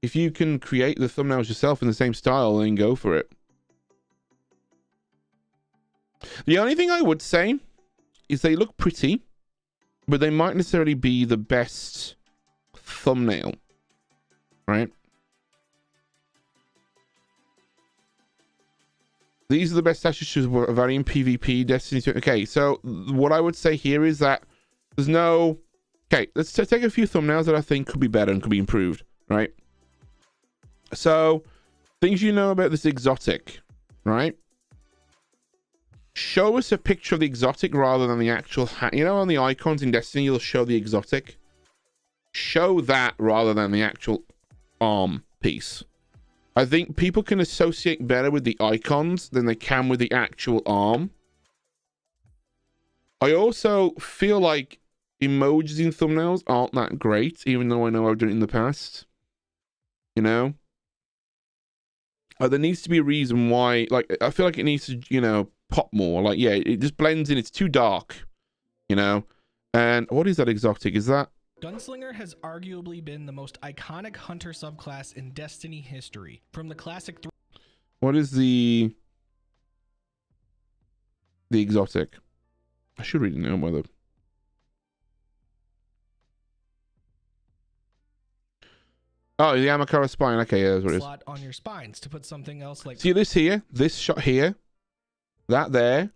If you can create the thumbnails yourself in the same style, then go for it. The only thing I would say is they look pretty, but they might necessarily be the best thumbnail, right? These are the best statues of varying PvP, Destiny 2. Okay, so what I would say here is that there's no... Okay, let's take a few thumbnails that I think could be better and could be improved, right? So, things you know about this exotic, right? Show us a picture of the exotic rather than the actual... You know, on the icons in Destiny, you'll show the exotic. Show that rather than the actual arm piece. I think people can associate better with the icons than they can with the actual arm. I also feel like emojis in thumbnails aren't that great, even though I know I've done it in the past. You know? There needs to be a reason why, like, I feel like it needs to, you know, pop more. Like, yeah, it just blends in. It's too dark, you know? And what is that exotic? Is that... Gunslinger has arguably been the most iconic hunter subclass in Destiny history. From the classic... What is the exotic? I should really know whether... Oh, the Amakara spine. Okay, yeah, that's what it is. Slot on your spines to put something else like... See this here? This shot here? That there?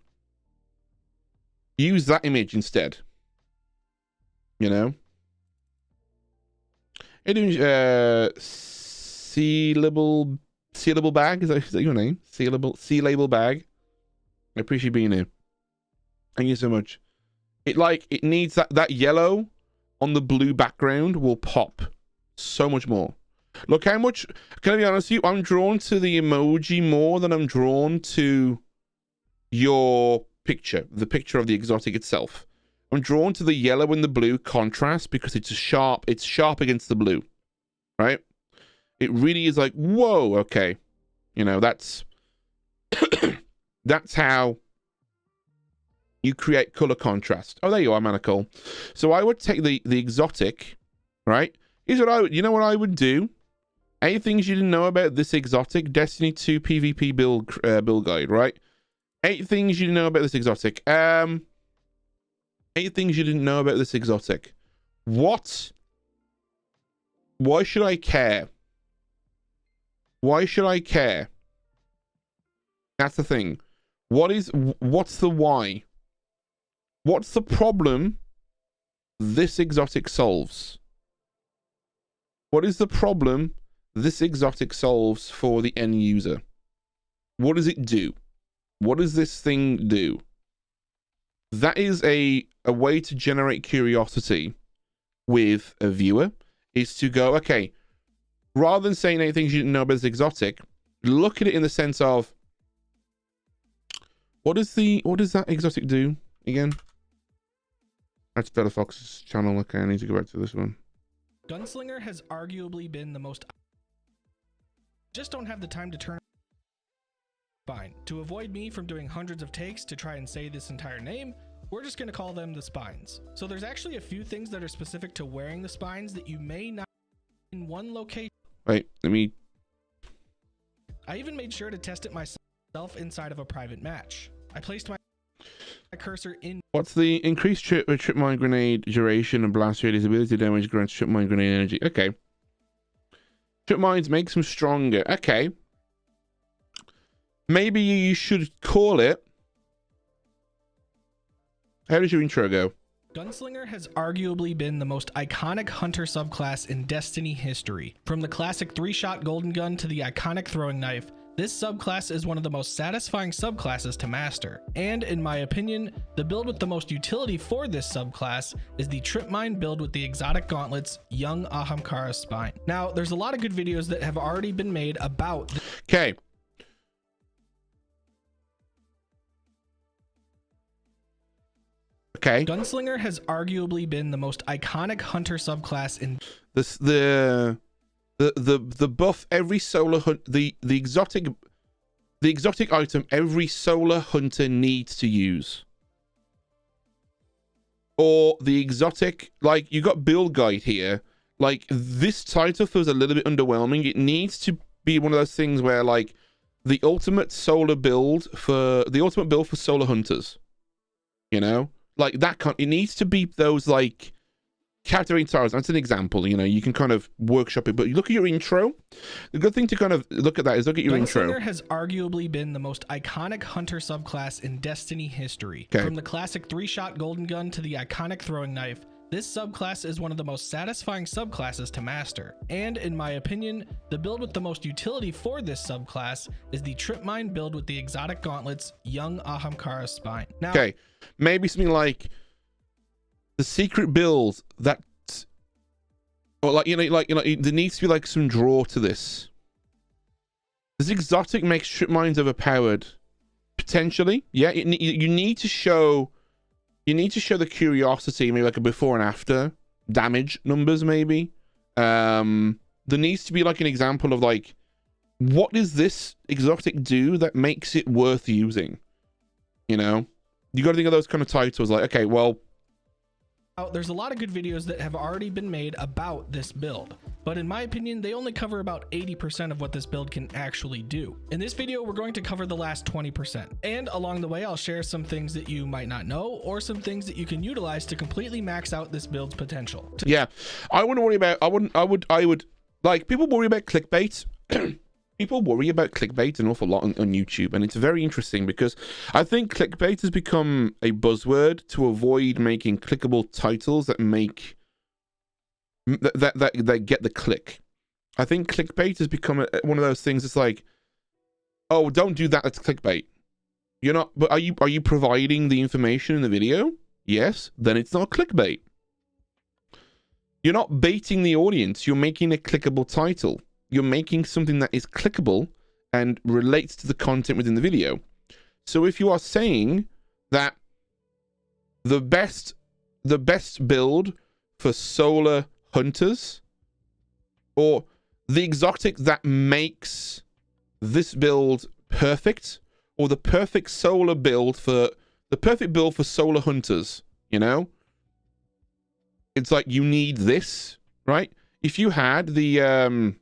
Use that image instead. You know? Sealable bag? Is that your name? Sealable bag. I appreciate being here. Thank you so much. It needs that yellow on the blue background will pop so much more. Look how much, can I be honest with you? I'm drawn to the emoji more than I'm drawn to your picture, the picture of the exotic itself. I'm drawn to the yellow and the blue contrast because it's sharp against the blue, right? It really is like, whoa, okay. You know, that's that's how you create color contrast. Oh, there you are, Manacle. So I would take the exotic, right? Here's what you know what I would do? 8 things you didn't know about this exotic Destiny 2 PvP build guide, right? 8 things you didn't know about this exotic. 8 things you didn't know about this exotic. What? Why should I care? Why should I care? That's the thing. What's the why? What's the problem this exotic solves? What is the problem this exotic solves for the end user? What does it do? What does this thing do? That is a way to generate curiosity with a viewer, is to go, okay, rather than saying 8 things you didn't know about this exotic, look at it in the sense of, what does that exotic do again? That's Bella Fox's channel. Okay, I need to go back to this one. Gunslinger has arguably been the most... Just don't have the time to turn... Fine. To avoid me from doing hundreds of takes to try and say this entire name, we're just going to call them the spines. So there's actually a few things that are specific to wearing the spines that you may not in one location. Wait, let me... I even made sure to test it myself inside of a private match. I placed my cursor in... What's the increased trip mine grenade duration and blast radius ability to damage grants trip mine grenade energy? Okay. Trip mines makes them stronger. Okay. Maybe you should call it... How does your intro go? Gunslinger has arguably been the most iconic hunter subclass in Destiny history. From the classic 3-shot golden gun to the iconic throwing knife, this subclass is one of the most satisfying subclasses to master. And in my opinion, the build with the most utility for this subclass is the Trip Mine build with the exotic gauntlets, Young Ahamkara Spine. Now, there's a lot of good videos that have already been made about... Okay. Okay. Gunslinger has arguably been the most iconic hunter subclass in the buff every solar hunt the exotic item every solar hunter needs to use, or the exotic, like, you got build guide here. Like, this title feels a little bit underwhelming. It needs to be one of those things where, like, the ultimate build for solar hunters, you know, like that. It needs to be those like captivating titles. That's an example. You know, you can kind of workshop it, but you look at your intro. The good thing to kind of look at that is look at your intro. Gunslinger has arguably been the most iconic hunter subclass in Destiny history. Okay. From the classic 3-shot golden gun to the iconic throwing knife, this subclass is one of the most satisfying subclasses to master. And in my opinion, the build with the most utility for this subclass is the Trip Mine build with the exotic gauntlets, Young Ahamkara's Spine. Now, Okay, maybe something like the secret build that, or like there needs to be like some draw to this. This exotic makes Trip Mines overpowered, potentially. Yeah, you need to show. You need to show the curiosity, maybe like a before and after damage numbers, maybe. There needs to be like an example of like, what does this exotic do that makes it worth using? You know, you got to think of those kind of titles. Like, okay, well, there's a lot of good videos that have already been made about this build, but in my opinion, they only cover about 80% of what this build can actually do. In this video, we're going to cover the last 20%. And along the way, I'll share some things that you might not know, or some things that you can utilize to completely max out this build's potential. Yeah, I wouldn't worry about, I would, like, people worry about clickbait. People worry about clickbait an awful lot on YouTube, and it's very interesting because I think clickbait has become a buzzword to avoid making clickable titles that make that get the click. I think clickbait has become one of those things. It's like, oh, don't do that. That's clickbait. You're not. But are you providing the information in the video? Yes. Then it's not clickbait. You're not baiting the audience. You're making a clickable title. You're making something that is clickable and relates to the content within the video. So if you are saying that the best build for solar hunters, or the exotic that makes this build perfect, or the perfect build for solar hunters, you know, it's like you need this, right? If you had the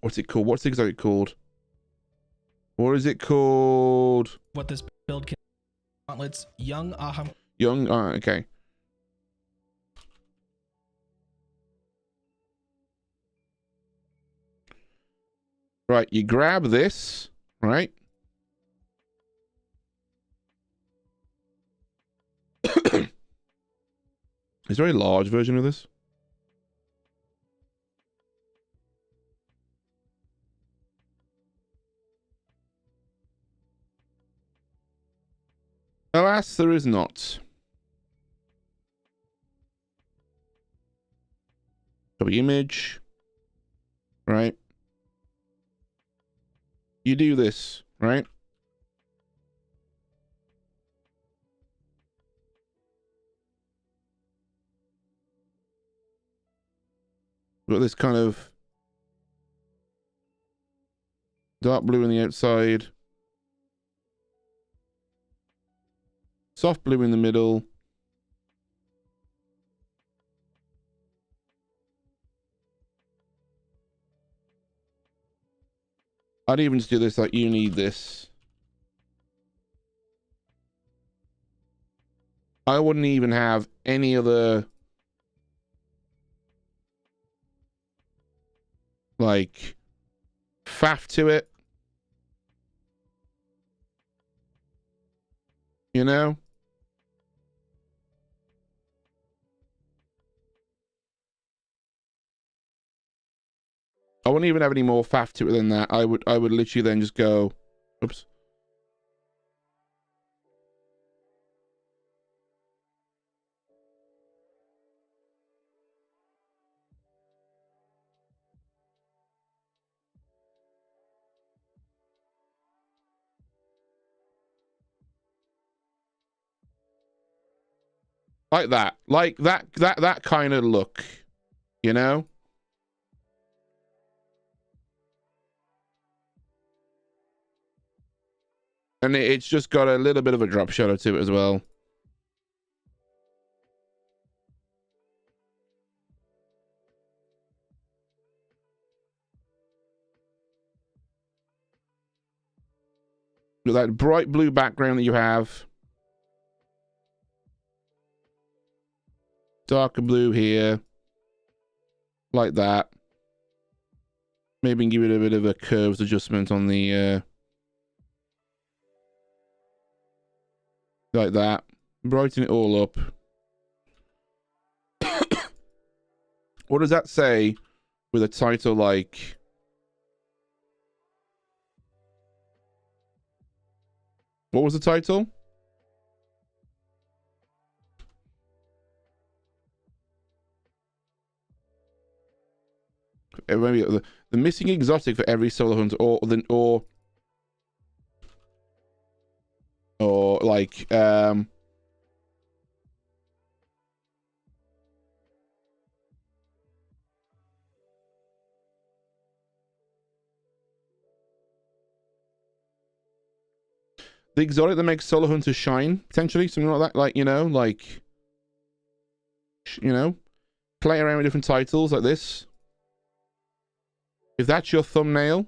what's it called? What's the exotic called? What is it called? What this build can gauntlets, Young Aham. Young, okay. Right, you grab this, right? Is there a large version of this? Alas, there is not. Copy image. Right. You do this, right? Got this kind of dark blue on the outside. Soft blue in the middle. I'd even just do this like you need this. I wouldn't even have any other like faff to it. You know? I wouldn't even have any more faff to it than that. I would literally then just go, oops. Like that kind of look, you know? And it's just got a little bit of a drop shadow to it as well. With that bright blue background that you have. darker blue here, like that. Maybe give it a bit of a curves adjustment on the like that. Brighten it all up. What does that say with a title like what was the title? Maybe the missing exotic for every solo hunter, or like the exotic that makes solo hunters shine, potentially something like that. Like, you know, like, you know, play around with different titles like this. If that's your thumbnail,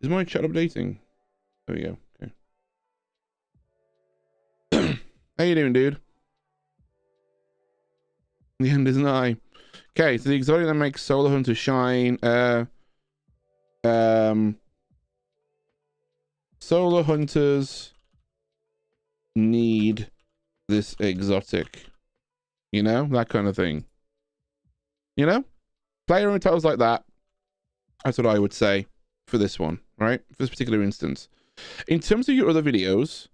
is my chat updating? There we go. Okay. How you doing, dude? The end is nigh. Okay, so the exotic that makes solo hunters shine. Solo hunters need this exotic. You know, that kind of thing. You know, player owned titles like that. That's what I would say for this one, right? For this particular instance. In terms of your other videos,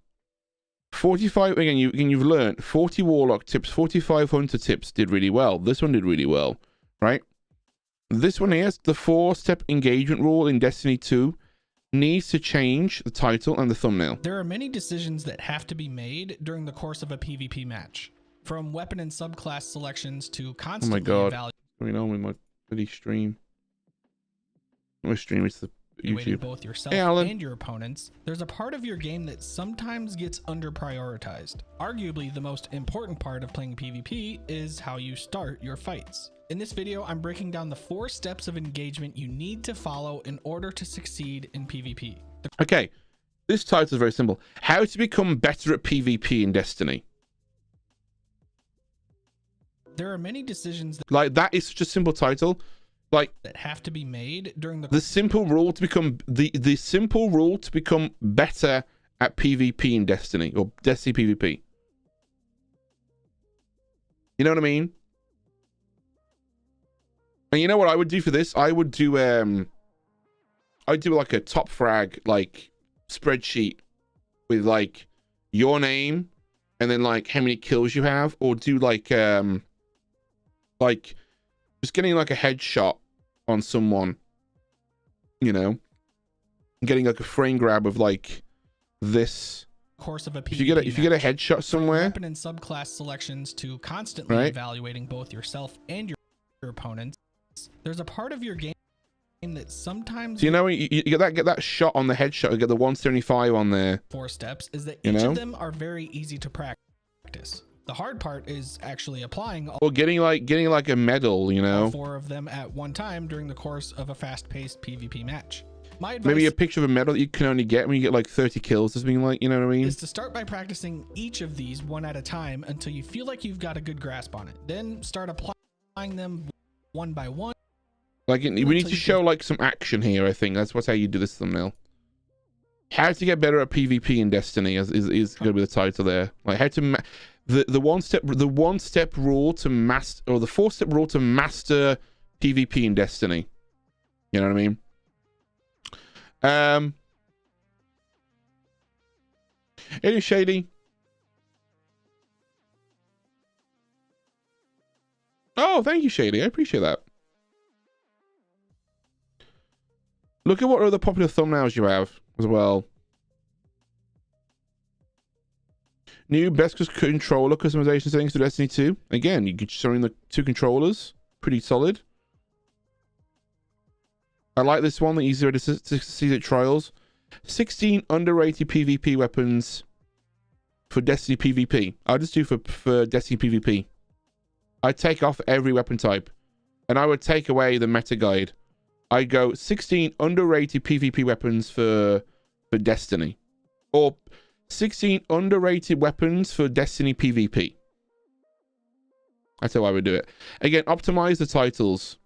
45 again, you've learned 40 warlock tips, 45 hunter tips did really well. This one did really well, right? This one here, the 4-step engagement rule in Destiny 2 needs to change the title and the thumbnail. There are many decisions that have to be made during the course of a PvP match, from weapon and subclass selections to constantly evaluating. What's going on with my bloody stream? My stream is the YouTube. Both yourself and your opponents. There's a part of your game that sometimes gets under prioritized. Arguably the most important part of playing PvP is how you start your fights. In this video, I'm breaking down the 4 steps of engagement you need to follow in order to succeed in PvP. Okay, this title is very simple. How to become better at PvP in Destiny. There are many decisions like that is such a simple title. Like that have to be made during the simple rule to become the simple rule to become better at PvP in Destiny, or Destiny PvP. You know what I mean? And you know what I would do for this? I would do I'd do like a top frag like spreadsheet with like your name and then like how many kills you have, or do like just getting like a headshot on someone, you know, getting like a frame grab of like this course of a PvP if you get a headshot somewhere, weapon and subclass selections to constantly evaluating both yourself and your opponents. There's a part of your game that sometimes, so, you know, you get that shot on the headshot, you get the 175 on there. 4 steps is that each of them are very easy to practice. The hard part is actually applying or getting like a medal, you know, 4 of them at one time during the course of a fast-paced PvP match. My advice, maybe a picture of a medal that you can only get when you get like 30 kills, just being like, you know what I mean, is to start by practicing each of these one at a time until you feel like you've got a good grasp on it. Then start applying them one by one. Like we need to show like some action here. I think that's how you do this thumbnail. How to get better at PvP in Destiny is going to be the title there. Like how to the one step rule to master, or the 4-step rule to master PvP in Destiny. You know what I mean? Hey, Shady. Oh, thank you, Shady. I appreciate that. Look at what other popular thumbnails you have as well. New best controller customization settings for Destiny 2. Again, you can show in the 2 controllers. Pretty solid. I like this one, the easier to see the trials. 16 underrated PvP weapons for Destiny PvP. I'll just do for Destiny PvP. I'd take off every weapon type, and I would take away the meta guide. I'd go 16 underrated PvP weapons for Destiny, or 16 underrated weapons for Destiny PvP. That's how I would do it. Again, optimize the titles.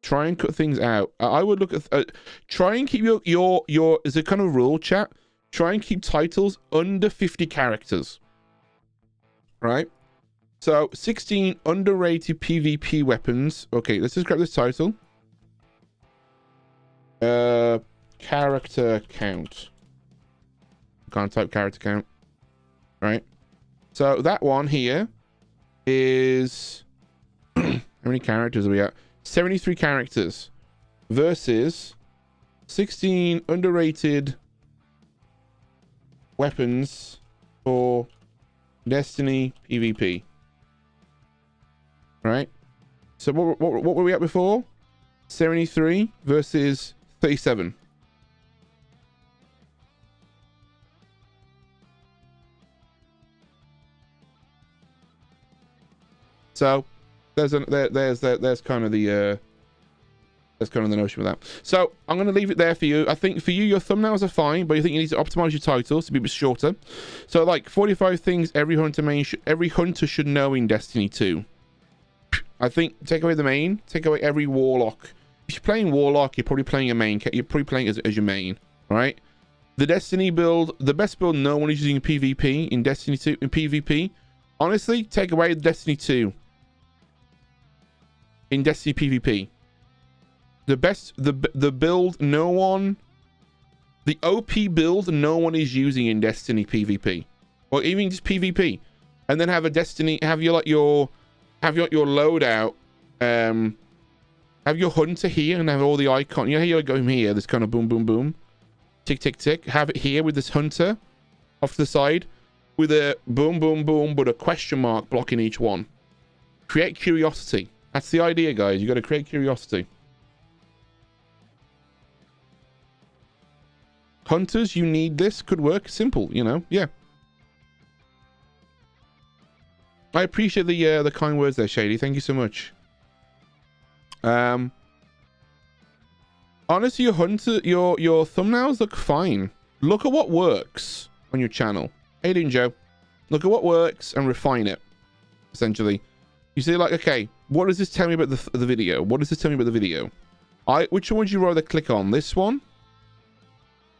Try and cut things out. I would look at try and keep your as a kind of rule, chat. Try and keep titles under 50 characters. Right? So 16 underrated PvP weapons. Okay, let's just grab this title. Character count. Can't type character count. Right? So that one here is how many characters are we at? 73 characters versus 16 underrated weapons for Destiny PvP. Right? So what were we at before? 73 versus 37. So there's kind of the notion with that. So I'm going to leave it there for you. I think for you, your thumbnails are fine, but you think you need to optimize your titles to be a bit shorter. So like 45 things every hunter should know in Destiny 2. I think take away the main, take away every warlock. If you're playing warlock, you're probably playing a main. You're probably playing as your main, right? The Destiny build, the best build no one is using in PvP in Destiny 2 in PvP. Honestly, take away the Destiny 2 in Destiny PvP. The best, the build no one, the OP build no one is using in Destiny PvP, or even just PvP, and then have a Destiny, have your loadout, have your hunter here and have all the icon. You know how you go here, this kind of boom, boom, boom, tick, tick, tick. Have it here with this hunter off to the side with a boom, boom, boom, but a question mark blocking each one. Create curiosity. That's the idea, guys. You got to create curiosity. Hunters, you need this. Could work. Simple, you know. Yeah. I appreciate the kind words there, Shady. Thank you so much. Honestly, your thumbnails look fine. Look at what works on your channel. How you doing, Joe? Look at what works and refine it. Essentially, you say like, okay, what does this tell me about the video? What does this tell me about the video? Which one would you rather click on? This one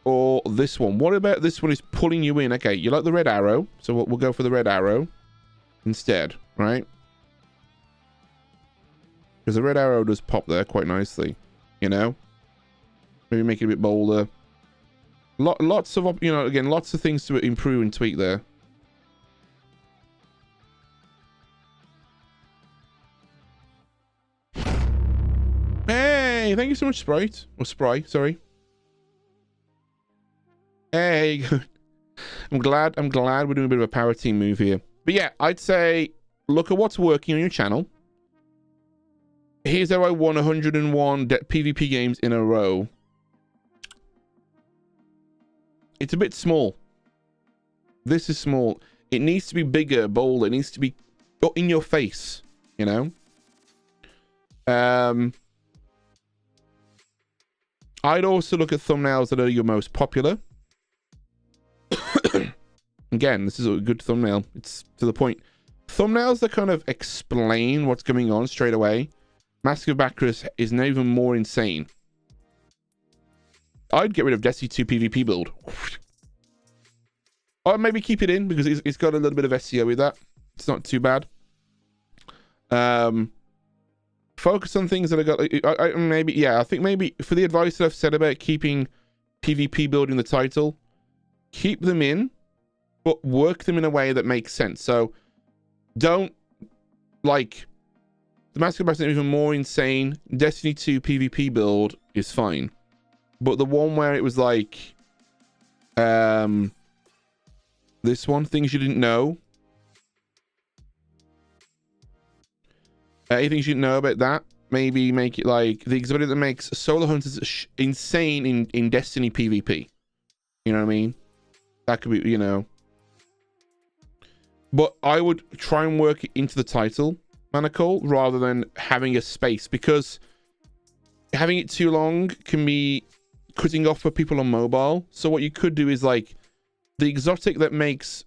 or this one? What about this one is pulling you in? Okay, you like the red arrow, so we'll go for the red arrow instead, right? Because the red arrow does pop there quite nicely, you know. Maybe make it a bit bolder. Lots of, you know, again, lots of things to improve and tweak there. Hey, thank you so much, Sprite. Or Spry, sorry. Hey, I'm glad we're doing a bit of a power team move here. But yeah, I'd say look at what's working on your channel. Here's how I won 101 PvP games in a row. It's a bit small. This is small. It needs to be bigger, bolder. It needs to be in your face, you know? I'd also look at thumbnails that are your most popular. Again, this is a good thumbnail. It's to the point. Thumbnails that kind of explain what's going on straight away. Mask of Bacchus is now even more insane. I'd get rid of Destiny 2 PvP build. Or maybe keep it in because it's got a little bit of SEO with that. It's not too bad. Focus on things that I got. I think maybe for the advice that I've said about keeping PvP build in the title, keep them in, but work them in a way that makes sense. So don't like the Mask of Bacchus is even more insane. Destiny 2 PvP build is fine. But the one where it was like this one, things you didn't know. Anything you didn't know about that, maybe make it like the exhibit that makes solo hunters insane in Destiny PvP. You know what I mean? That could be, you know. But I would try and work it into the title, Manacle, rather than having a space, because having it too long can be cutting off for people on mobile. So what you could do is like the exotic that makes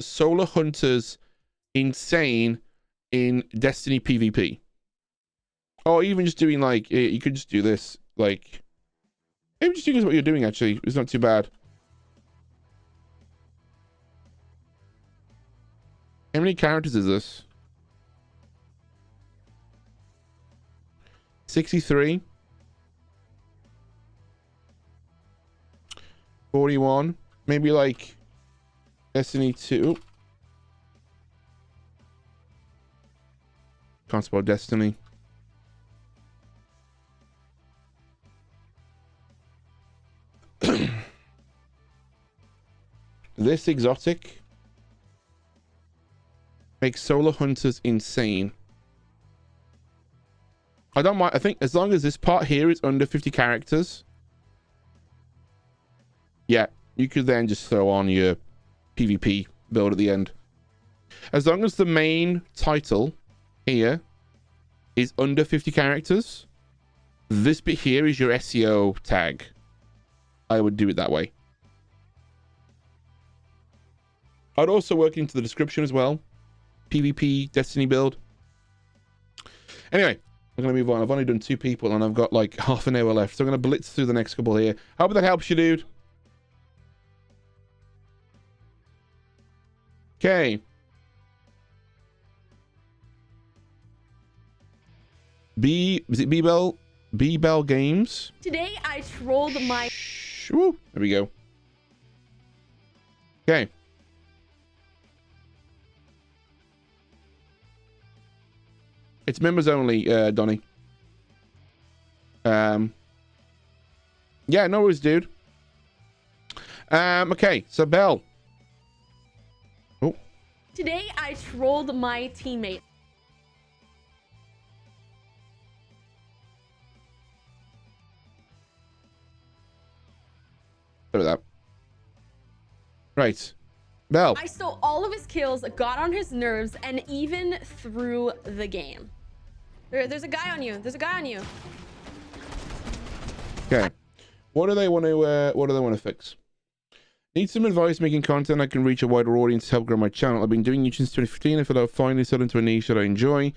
solar hunters insane in Destiny PvP. Or even just doing like, you could just do this, like, maybe just doing what you're doing actually. It's not too bad. How many characters is this? 63. 41. Maybe like Destiny 2. Can't spell Destiny. This exotic makes solar hunters insane. I don't mind. I think as long as this part here is under 50 characters, yeah, you could then just throw on your PvP build at the end. As long as the main title here is under 50 characters, this bit here is your SEO tag. I would do it that way. I'd also work into the description as well. PvP, Destiny build. Anyway, I'm going to move on. I've only done 2 people and I've got like half an hour left. So I'm going to blitz through the next couple here. Hope that helps you, dude. Okay. Is it B-Bell? B-Bell Games. Today I trolled my... Woo, there we go. Okay. It's members only, Donnie. Yeah, no worries, dude. Okay, so Bell. Oh. Today I trolled my teammate. Look at that. Right. Bell. I stole all of his kills, got on his nerves, and even threw the game. There's a guy on you. There's a guy on you. Okay. What do they want to fix? Need some advice making content I can reach a wider audience to help grow my channel. I've been doing YouTube since 2015. I feel like I've finally settled into a niche that I enjoy.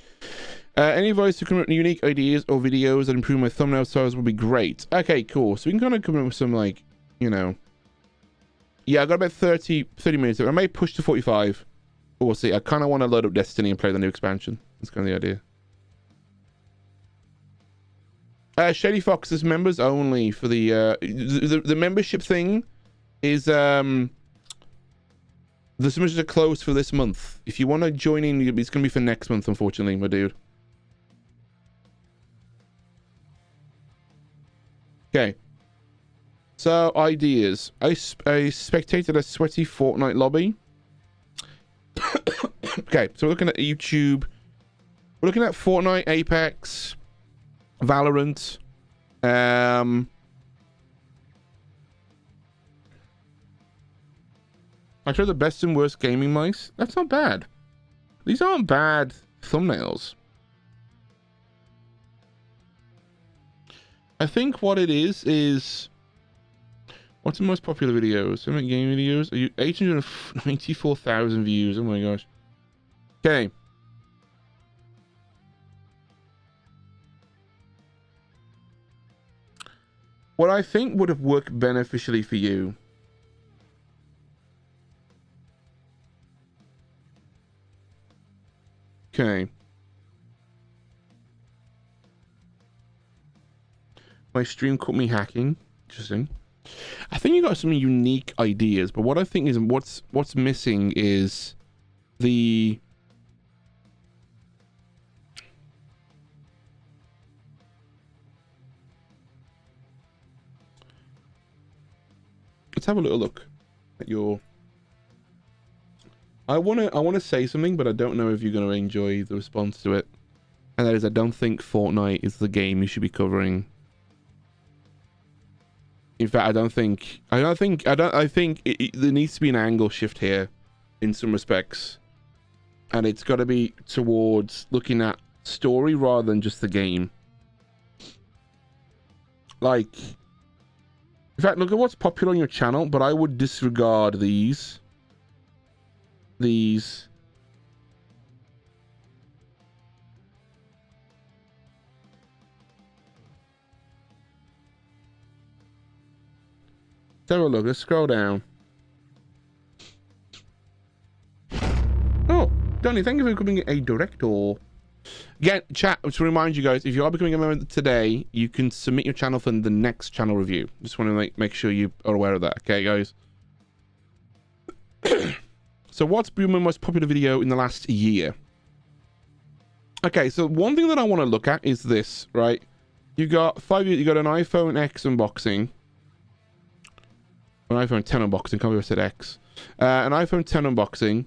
Any advice to come up with unique ideas or videos that improve my thumbnail styles would be great. Okay, cool. So we can kind of come up with some, like, you know. Yeah, I got about 30 minutes. I may push to 45. But we'll see. I kind of want to load up Destiny and play the new expansion. That's kind of the idea. Shady Fox is members only for the membership thing is the submissions are closed for this month. If you want to join in, it's going to be for next month, unfortunately, my dude. Okay. So, ideas. I spectated a sweaty Fortnite lobby. Okay, so we're looking at YouTube. We're looking at Fortnite, Apex, Valorant. I tried the best and worst gaming mice. That's not bad. These aren't bad thumbnails. I think what it is what's the most popular videos? How many game videos? Are you 894,000 views? Oh my gosh. Okay. What I think would have worked beneficially for you. Okay. My stream caught me hacking. Interesting. I think you got some unique ideas, but what I think is what's missing is the let's have a little look at your I want to say something, but I don't know if you're going to enjoy the response to it. And that is, I don't think Fortnite is the game you should be covering In fact, I think there needs to be an angle shift here in some respects. And it's got to be towards looking at story rather than just the game. Like, in fact, look at what's popular on your channel, but I would disregard these. Let's have a look. Let's scroll down. Oh, Donny, thank you for becoming a director. Again, chat, to remind you guys, if you are becoming a member today, you can submit your channel for the next channel review. Just want to make sure you are aware of that, okay, guys? So what's been my most popular video in the last year? Okay, so one thing that I want to look at is this, right? You got you got an iPhone X unboxing. An iPhone 10 unboxing, can't believe I said X. An iPhone 10 unboxing.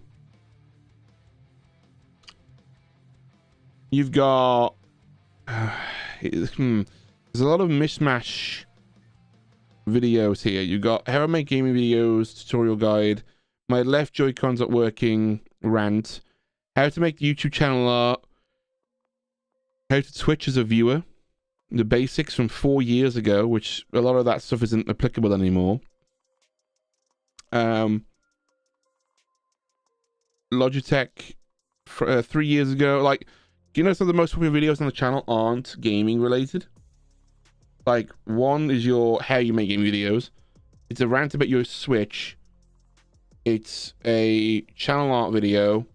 You've got there's a lot of mishmash videos here. You got how I make gaming videos, tutorial guide, my left Joy-Con's not working, rant, how to make the YouTube channel art, how to Twitch as a viewer, the basics from 4 years ago, which a lot of that stuff isn't applicable anymore. Logitech 3 years ago. Like, you know, some of the most popular videos on the channel aren't gaming related. Like, one is your how you make gaming videos. It's a rant about your Switch. It's a channel art video,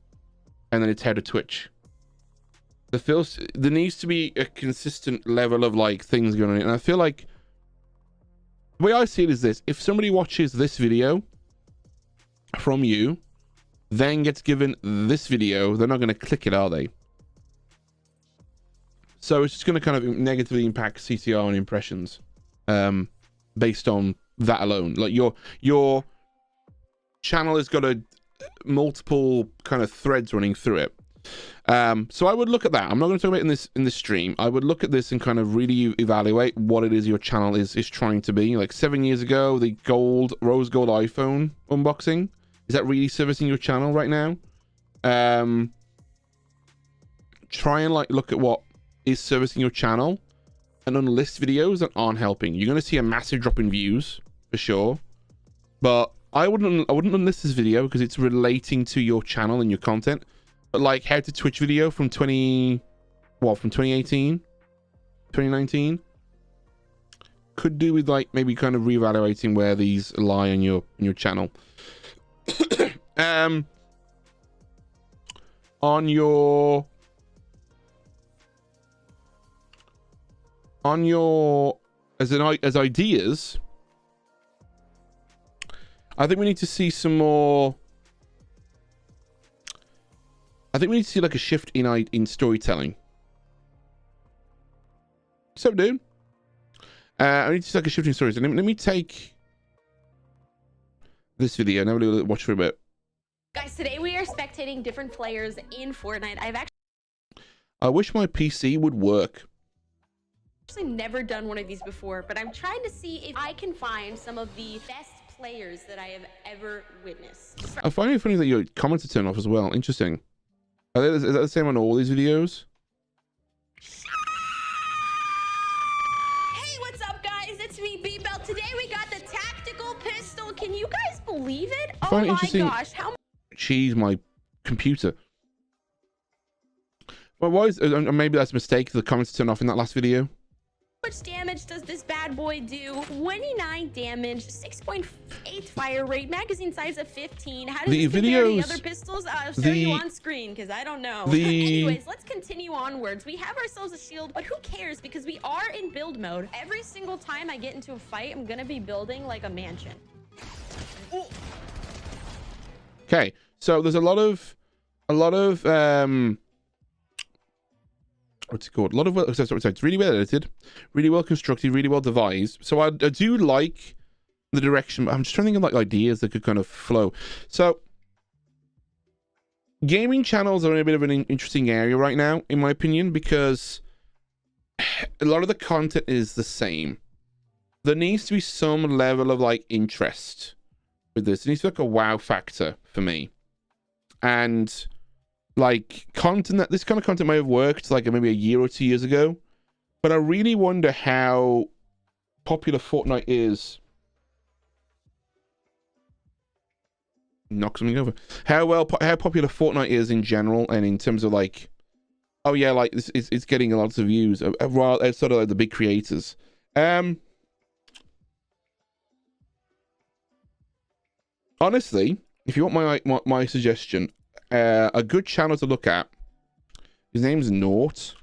and then it's how to Twitch. There needs to be a consistent level of like things going on, and I feel like the way I see it is this: if somebody watches this video from you, then gets given this video, they're not going to click it, are they? So it's just going to kind of negatively impact CTR and impressions, based on that alone. Like your channel has got multiple kind of threads running through it. So I would look at that. I'm not going to talk about it in this stream. I would look at this and kind of really evaluate what it is your channel is trying to be. Like 7 years ago, the rose gold iPhone unboxing. Is that really servicing your channel right now? Try and like look at what is servicing your channel and unlist videos that aren't helping. You're going to see a massive drop in views for sure, but I wouldn't unlist this video because it's relating to your channel and your content. But like how to Twitch video from 2018, 2019 could do with like maybe kind of reevaluating where these lie on your channel. As ideas, I think we need to see some more. I think we need to see like a shift in storytelling. What's up, dude? I need to see like a shift in stories. Let me take this video and have a watch for a bit. Guys, today we are spectating different players in Fortnite. I wish my PC would work. Actually never done one of these before, but I'm trying to see if I can find some of the best players that I have ever witnessed. I find it funny that your comments are turned off as well. Interesting. Is that the same on all these videos? Hey, what's up, guys? It's me, B-Belt. Today we got the tactical pistol. Can you guys believe it? Oh my gosh, how Cheese my computer. Well, why is maybe that's a mistake? The comments turned off in that last video. much damage does this bad boy do? 29 damage, 6.8 fire rate, magazine size of 15. How does this compare to the other pistols? I'll show you on screen because I don't know. Anyways, let's continue onwards. We have ourselves a shield, but who cares because we are in build mode. Every single time I get into a fight, I'm gonna be building like a mansion. Okay, so there's a lot of what's it called? A lot of it's really well edited, really well constructed, really well devised. So I do like the direction, but I'm just trying to think of like ideas that could kind of flow. So gaming channels are in a bit of an interesting area right now, in my opinion, because a lot of the content is the same. there needs to be some level of like interest with this. It needs to be like a wow factor for me. And like content that this kind of content might have worked like maybe a year or 2 years ago, but I really wonder how popular Fortnite is. Knock something over. How popular Fortnite is in general, and in terms of like, oh yeah, like this it's getting lots of views. It's sort of like the big creators. Honestly, if you want my suggestion, a good channel to look at. His name's Nort.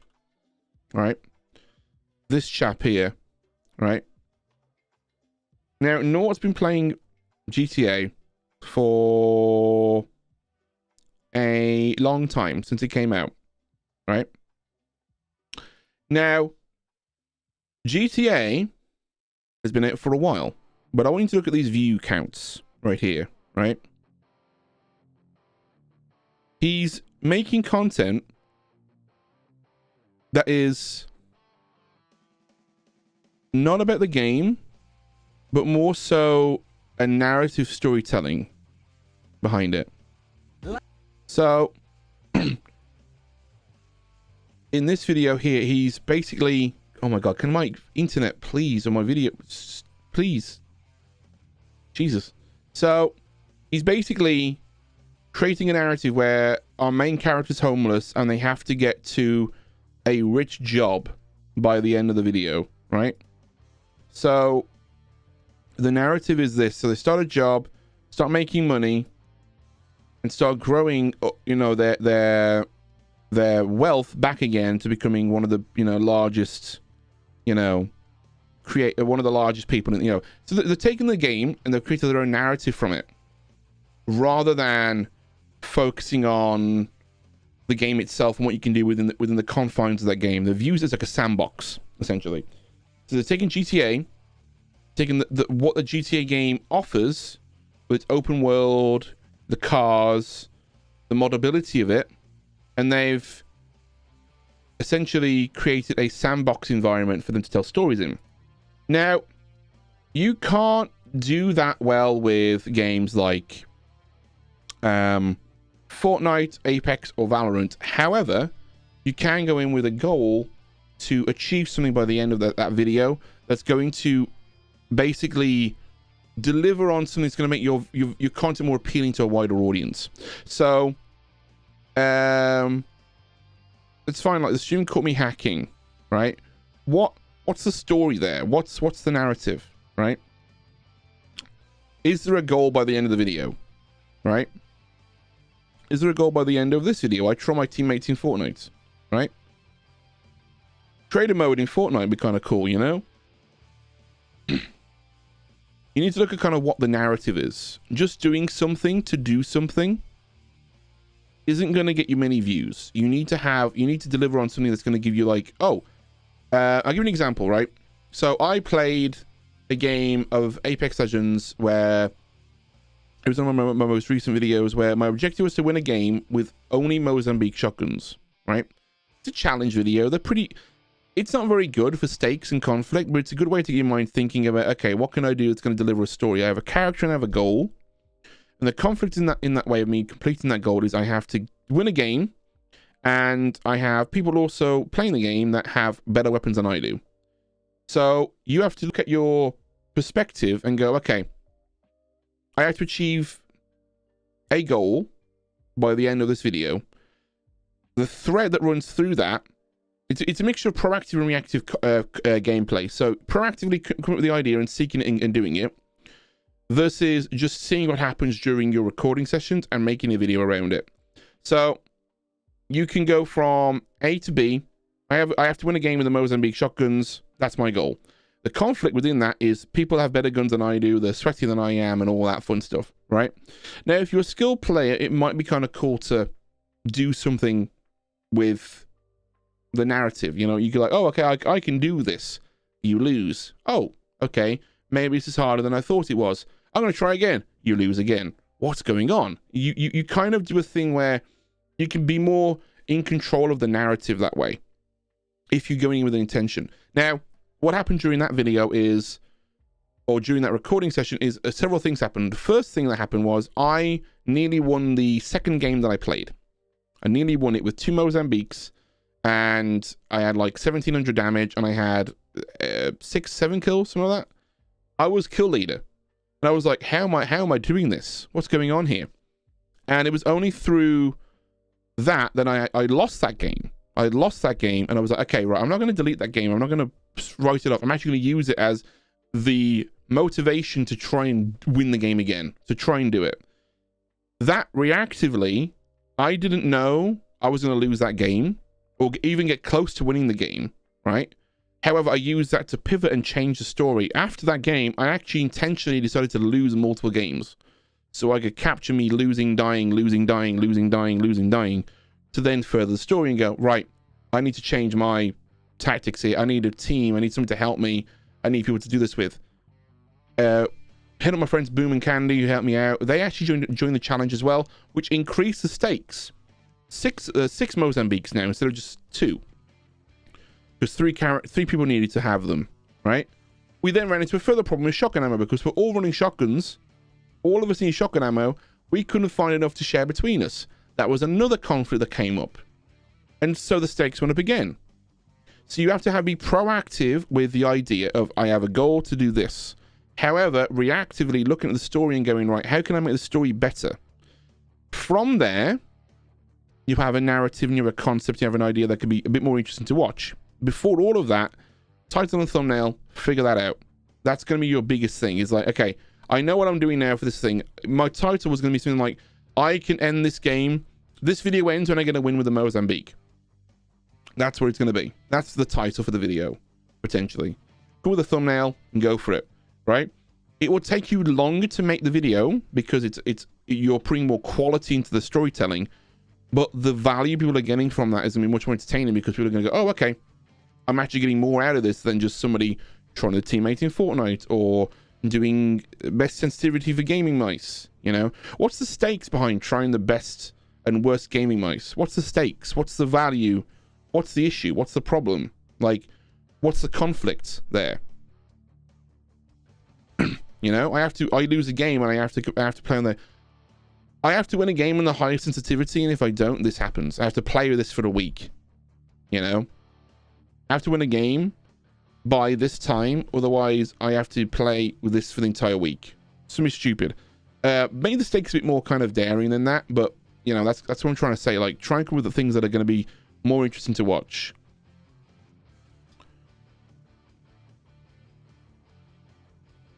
Right. This chap here. Right. Now Nort's been playing GTA for a long time, since it came out, right? Now, GTA has been out for a while, but I want you to look at these view counts right here, right? He's making content that is not about the game, but more so a narrative storytelling behind it. So in this video here, he's basically, oh my god, can my internet please, or my video please, Jesus. So he's basically creating a narrative where our main character is homeless and they have to get to a rich job by the end of the video, right? So the narrative is this. So they start a job, start making money, and start growing, you know, their wealth back again to becoming one of the, you know, largest, you know, one of the largest people in, you know. So they're taking the game and they've created their own narrative from it, rather than focusing on the game itself and what you can do within the confines of that game. They've used it as like a sandbox, essentially. So they're taking GTA, taking what the GTA game offers with its open world, the cars, the modability of it, and they've essentially created a sandbox environment for them to tell stories in. Now, you can't do that well with games like Fortnite, Apex, or Valorant. However, you can go in with a goal to achieve something by the end of that video that's going to basically deliver on something that's going to make your content more appealing to a wider audience. So it's fine. Like, the stream caught me hacking, right? What's the story there? What's the narrative, right? Is there a goal by the end of the video, right? Is there a goal by the end of this video? I troll my teammates in Fortnite, right? Trader mode in Fortnite would be kind of cool, you know? You need to look at kind of what the narrative is. Just doing something to do something isn't going to get you many views. You need to deliver on something that's going to give you like, oh, I'll give you an example, right? So I played a game of Apex Legends where it was one of my most recent videos where my objective was to win a game with only Mozambique shotguns, right? It's a challenge video. It's not very good for stakes and conflict, but it's a good way to get your mind thinking about, okay, what can I do that's going to deliver a story? I have a character and I have a goal. And the conflict in that way of me completing that goal is I have to win a game, and I have people also playing the game that have better weapons than I do. So you have to look at your perspective and go, okay, I have to achieve a goal by the end of this video. The thread that runs through that, it's a mixture of proactive and reactive gameplay. So proactively come up with the idea and seeking it and doing it, versus just seeing what happens during your recording sessions and making a video around it. So you can go from A to B. I have to win a game with the Mozambique shotguns. That's my goal. The conflict within that is people have better guns than I do, they're sweatier than I am, and all that fun stuff, right? Now, if you're a skilled player, it might be kind of cool to do something with the narrative. You know, you can like, oh, okay, I can do this. You lose. Oh, okay, maybe this is harder than I thought it was. I'm going to try again. You lose again. What's going on? You kind of do a thing where you can be more in control of the narrative that way, if you're going in with an intention. Now, what happened during that video is or during that recording session, is several things happened. The first thing that happened was I nearly won the second game that I played. I nearly won it with 2 Mozambiques, and I had like 1700 damage, and I had 6-7 kills, something like that. I was kill leader, and I was like, how am I doing this? What's going on here? And it was only through that I lost that game. I lost that game, and I was like, okay, right, I'm not going to delete that game. I'm not going to write it off. I'm actually going to use it as the motivation to try and win the game again, to try and do it. That reactively, I didn't know I was going to lose that game or even get close to winning the game, right? However, I used that to pivot and change the story. After that game, I actually intentionally decided to lose multiple games so I could capture me losing, dying, losing, dying, losing, dying, losing, dying, to then further the story and go, right, I need to change my tactics here. I need a team. I need someone to help me. I need people to do this with. Hit up my friends Boom and Candy, who helped me out. They actually joined the challenge as well, which increased the stakes. 6 Mozambiques now instead of just 2. Because 3 people needed to have them, right? We then ran into a further problem with shotgun ammo, because we're all running shotguns. All of us need shotgun ammo. We couldn't find enough to share between us. That was another conflict that came up. And so the stakes went up again. So you have to be proactive with the idea of, I have a goal to do this. However, reactively looking at the story and going, right, how can I make the story better? From there, you have a narrative and you have a concept, you have an idea that could be a bit more interesting to watch. Before all of that, title and thumbnail, figure that out. That's going to be your biggest thing. Is like, okay, I know what I'm doing now for this thing. My title was going to be something like, I can end this game. This video ends when I get a win with the Mozambique. That's what it's going to be. That's the title for the video, potentially. Go with the thumbnail and go for it, right? It will take you longer to make the video because you're putting more quality into the storytelling, but the value people are getting from that is going to be much more entertaining because people are going to go, oh, okay, I'm actually getting more out of this than just somebody trying to teammate in Fortnite or doing best sensitivity for gaming mice, you know? What's the stakes behind trying the best and worst gaming mice? What's the stakes? What's the value? What's the issue? What's the problem? Like, what's the conflict there? You know, I lose a game and I have to play on the, I have to win a game on the highest sensitivity, and if I don't, this happens. I have to play with this for a week, you know? I have to win a game by this time, otherwise I have to play with this for the entire week. Something stupid. Maybe the stakes a bit more kind of daring than that, but, you know, that's what I'm trying to say. Like, try and come with the things that are going to be more interesting to watch.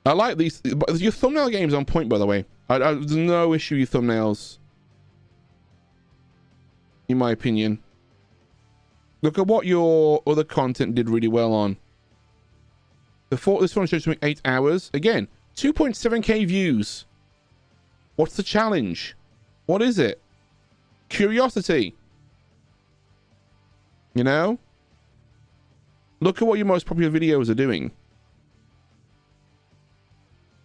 I like these. Your thumbnail game's on point, by the way. There's no issue with your thumbnails, in my opinion. Look at what your other content did really well on. This one shows me 8 hours. Again, 2.7k views. What's the challenge? What is it? Curiosity. You know? Look at what your most popular videos are doing.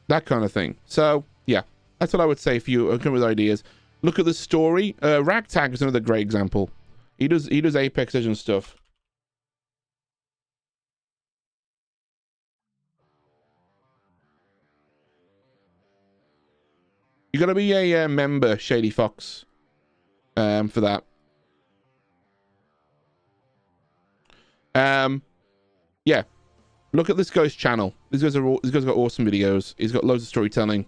That kind of thing. So, yeah. That's what I would say for you. Come with ideas. Look at the story. Ragtag is another great example. He does Apex Legends stuff. You gotta be a member, Shady Fox, for that. Yeah. Look at this guy's channel. This guy's got awesome videos. He's got loads of storytelling.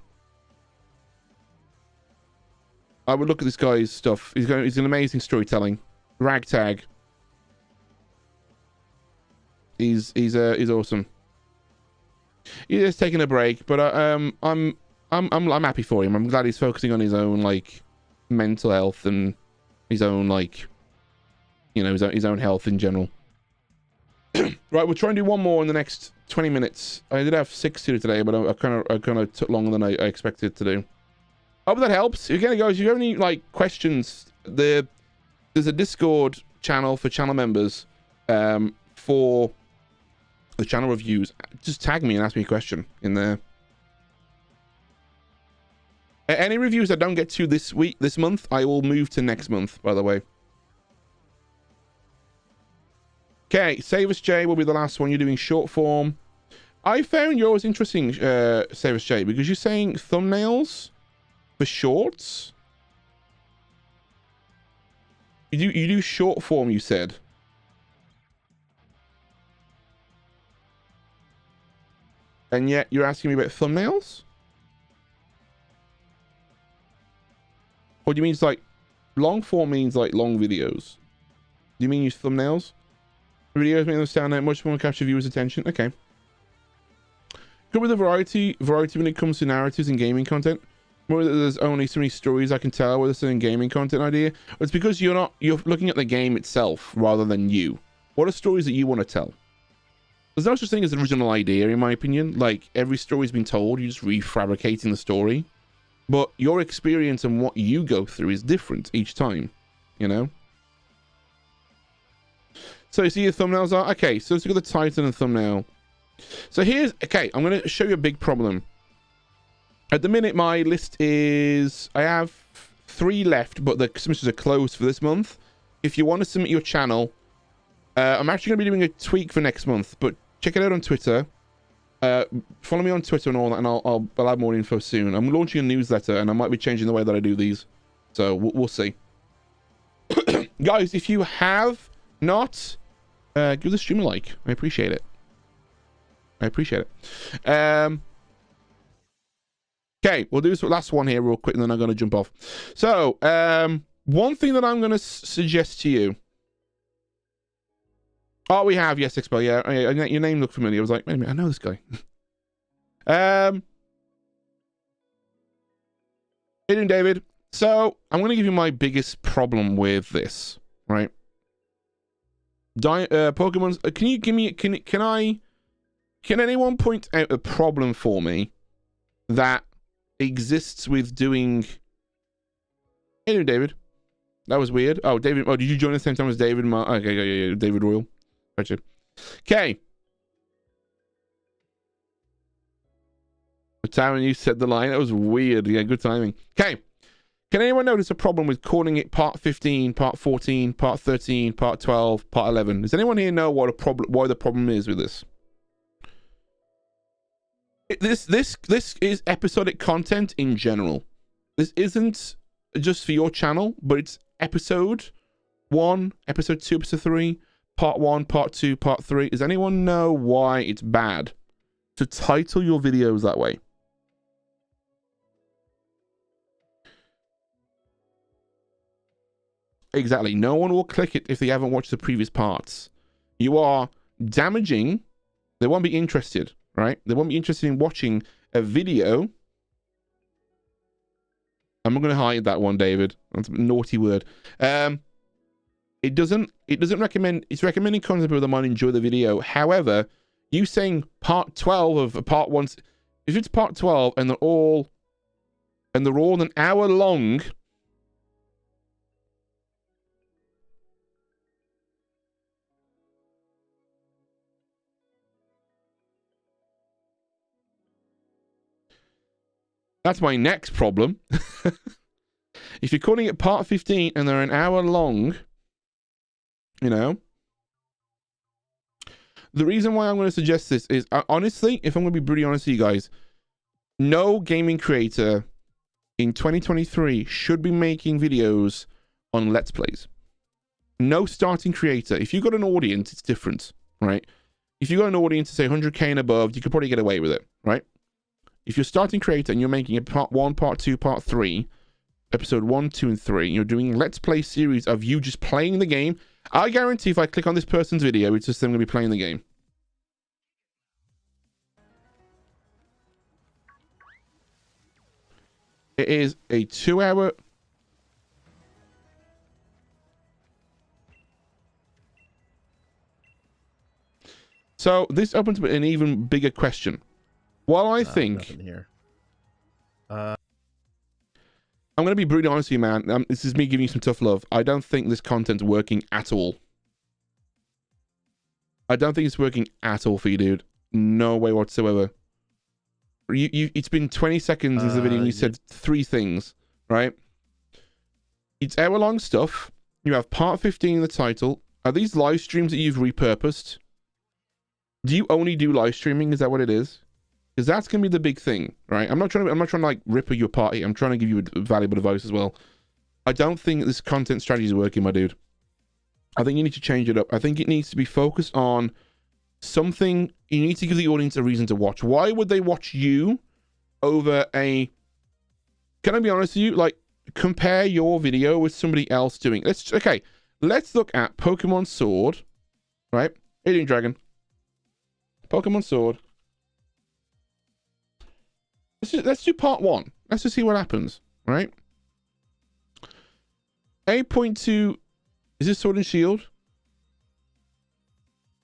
I would look at this guy's stuff. He's an amazing storytelling. Ragtag. He's awesome. He's just taking a break, but I'm happy for him. I'm glad he's focusing on his own like mental health and his own like, you know, his own health in general. Right, we'll try and do one more in the next 20 minutes. I did have 6 to do today, but I kind of took longer than I expected to do. Hope that helps. Again, guys, if you have any like questions, there's a Discord channel for channel members for the channel reviews. Just tag me and ask me a question in there. Any reviews I don't get to this month, I will move to next month, by the way. Okay, Save Us J will be the last one. You're doing short form. I found yours interesting, Savage J, because you're saying thumbnails for shorts. You do short form, you said. And yet you're asking me about thumbnails? Or do you mean it's like long form means like long videos? Do you mean use thumbnails? Videos make them stand out much more, capture viewers' attention. Okay. Good with the variety when it comes to narratives and gaming content. More that there's only so many stories I can tell with a certain gaming content idea. It's because you're looking at the game itself rather than you. What are stories that you want to tell? There's no such thing as an original idea, in my opinion. Like, every story's been told, you're just refabricating the story. But your experience and what you go through is different each time, you know? So you see your thumbnails are? Okay, so let's look at the title and thumbnail. So here's, okay, I'm going to show you a big problem. At the minute, my list is, I have 3 left, but the submissions are closed for this month. If you want to submit your channel, I'm actually going to be doing a tweak for next month, but check it out on Twitter. Follow me on Twitter and all that, and I'll have more info soon. I'm launching a newsletter, and I might be changing the way that I do these. So we'll see. Guys, if you have not, give the stream a like. I appreciate it. I appreciate it. Okay, we'll do this last one here real quick, and then I'm going to jump off. So, one thing that I'm going to suggest to you. Oh, we have, yes, Expo, yeah. Your name looked familiar. I was like, wait a minute, I know this guy. How you doing, David? So, I'm going to give you my biggest problem with this, right? Pokemon's, can you give me, can anyone point out a problem for me that exists with doing... Hey, doing, David? That was weird. Oh, David, oh, did you join at the same time as David? Okay, yeah, David Royal. Gotcha. Okay. The time when you said the line, that was weird. Yeah, good timing. Okay. Can anyone notice a problem with calling it part 15, part 14, part 13, part 12, part 11? Does anyone here know what why the problem is with this? This is episodic content in general. This isn't just for your channel, but it's episode 1, episode 2, episode 3, part 1, part 2, part 3. Does anyone know why it's bad to title your videos that way? Exactly. No one will click it if they haven't watched the previous parts. You are damaging. They won't be interested, right? They won't be interested in watching a video. I'm not going to hide that one, David. That's a naughty word. It doesn't recommend, it's recommending content people that might enjoy the video. However, you saying part 12 of part 1, if it's part 12 and they're all an hour long, that's my next problem. If you're calling it part 15 and they're an hour long, you know, the reason why I'm going to suggest this is, honestly, if I'm going to be brutally honest with you guys, no gaming creator in 2023 should be making videos on Let's Plays. No starting creator. If you've got an audience, it's different, right? If you've got an audience to say 100K and above, you could probably get away with it, right? If you're starting creator and you're making a part 1, part 2, part 3, episode 1, 2, and 3, and you're doing Let's Play series of you just playing the game, I guarantee if I click on this person's video, it's just them going to be playing the game. It is a 2-hour... So this opens up an even bigger question. While I think... Here. I'm going to be brutally honest with you, man. This is me giving you some tough love. I don't think this content's working at all. I don't think it's working at all for you, dude. No way whatsoever. It's been 20 seconds into the video and you said 3 things, right? It's hour-long stuff. You have part 15 in the title. Are these live streams that you've repurposed? Do you only do live streaming? Is that what it is? Because that's gonna be the big thing, right? I'm not trying to like rip your party. I'm trying to give you valuable advice as well. I don't think this content strategy is working, my dude. I think you need to change it up. I think it needs to be focused on something. You need to give the audience a reason to watch. Why would they watch you over a... Can I be honest with you? Like, compare your video with somebody else doing... Let's look at Pokemon Sword, right? How you doing, Dragon? Pokemon Sword. Let's do part 1. Let's just see what happens, right? 8.2... Is this Sword and Shield?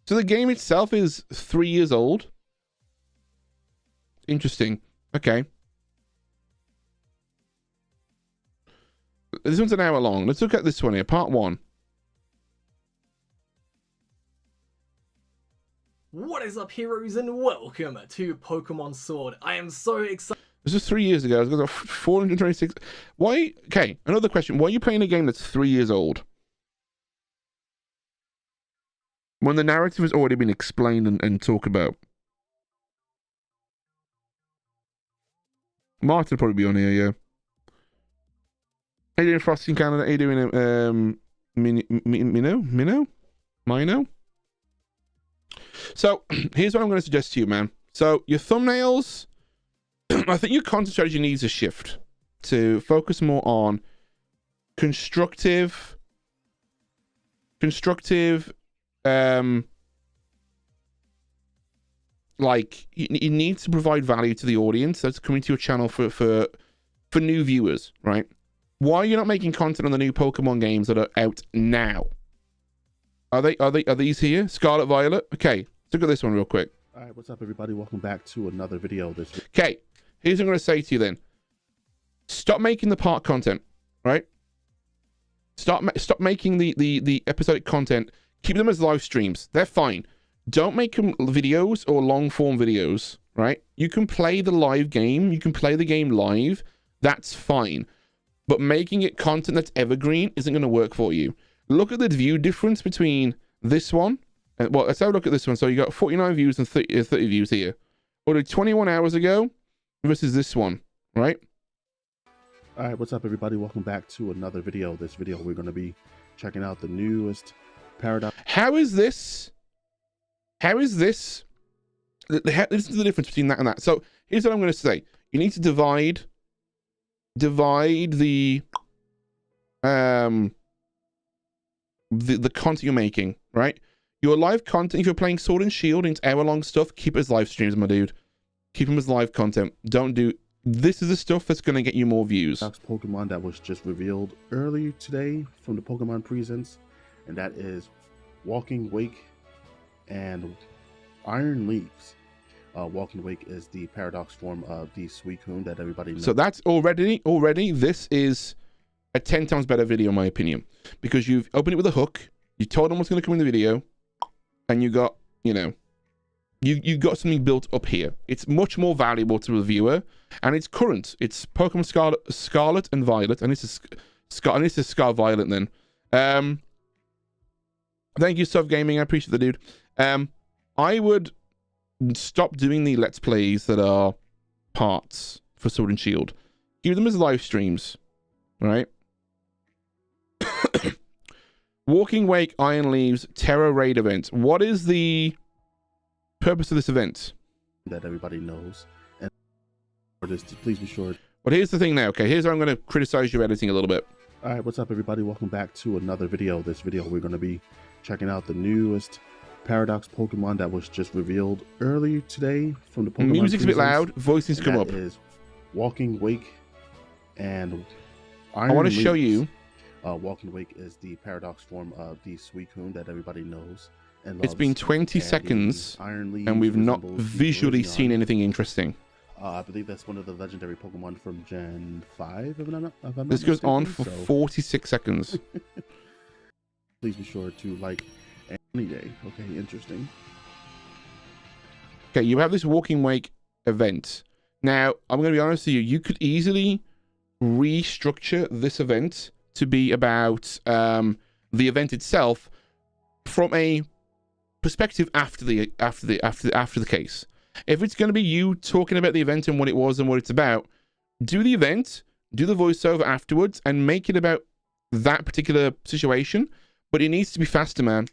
So the game itself is 3 years old. Interesting. Okay. This one's an hour long. Let's look at this one here. Part 1. What is up, heroes, and welcome to Pokemon Sword. I am so excited. This was 3 years ago. I got 426. Why? Okay, another question. Why are you playing a game that's 3 years old? When the narrative has already been explained and talked about. Martin will probably be on here, yeah. How you doing, Frosty in Canada? How you doing, Mino? So, here's what I'm going to suggest to you, man. So, your thumbnails, I think your content strategy needs a shift to focus more on constructive, like, you need to provide value to the audience that's coming to your channel for new viewers, right? Why are you not making content on the new Pokemon games that are out now? Are these here? Scarlet Violet? Okay, let's look at this one real quick. All right, what's up, everybody? Welcome back to another video. Okay, here's what I'm going to say to you then. Stop making the part content, right? Stop making the episodic content. Keep them as live streams. They're fine. Don't make them videos or long form videos, right? You can play the live game. You can play the game live. That's fine. But making it content that's evergreen isn't going to work for you. Look at the view difference between this one. Well, let's have a look at this one. So you got 49 views and 30 views here. Or 21 hours ago versus this one, right? All right, what's up, everybody? Welcome back to another video. This video, we're going to be checking out the newest Paradox. How is this? This is the difference between that and that. So here's what I'm going to say. You need to divide the content you're making, right? Your live content, if you're playing Sword and Shield and it's hour-long stuff, keep it as live streams, my dude. Keep them as live content. Don't do... This is the stuff that's going to get you more views. Pokemon that was just revealed earlier today from the Pokemon Presents, and that is Walking Wake and Iron Leaves. Walking Wake is the Paradox form of the Suicune that everybody knows. So that's already, this is a 10 times better video, in my opinion. Because you've opened it with a hook, you told them what's going to come in the video, and you got, you know, you got something built up here. It's much more valuable to the viewer, and it's current. It's Pokemon Scarlet and Violet, and this is Scar Violet then. Thank you, Sub Gaming. I appreciate the dude. I would stop doing the Let's Plays that are parts for Sword and Shield. Give them as live streams, right? Walking Wake, Iron Leaves, Terra Raid event. What is the purpose of this event? That everybody knows. And for this, please be sure. But here's the thing now, okay? Here's how I'm going to criticize your editing a little bit. All right, what's up, everybody? Welcome back to another video. This video, we're going to be checking out the newest Paradox Pokemon that was just revealed earlier today from the Pokemon Music's Presents. a bit loud. Voice needs to come up. That is Walking Wake and Iron I want to show you. Walking Wake is the Paradox form of the Suicune that everybody knows and loves. It's been 20 seconds, and we've not visually seen anything interesting. I believe that's one of the legendary Pokemon from Gen 5. If I'm not this goes on for 46 seconds. Please be sure to like any day. Okay, interesting. Okay, you have this Walking Wake event. Now, I'm going to be honest with you. You could easily restructure this event to be about the event itself from a perspective after the case. If it's going to be you talking about the event and what it was and what it's about, do the event, do the voiceover afterwards, and make it about that particular situation. But it needs to be faster, man.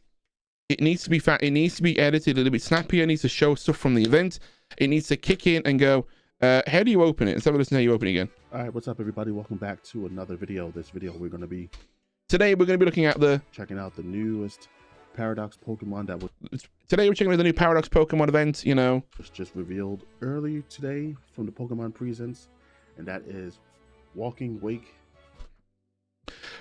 It needs to be it needs to be edited a little bit snappier. It needs to show stuff from the event. It needs to kick in and go, how do you open it? Let's have a listen how you open it again. All right, what's up, everybody? Welcome back to another video. This video we're going to be looking at checking out the newest Paradox Pokemon that was today we're checking out the new Paradox Pokemon event, you know, was just revealed earlier today from the Pokemon Presents, and that is Walking Wake.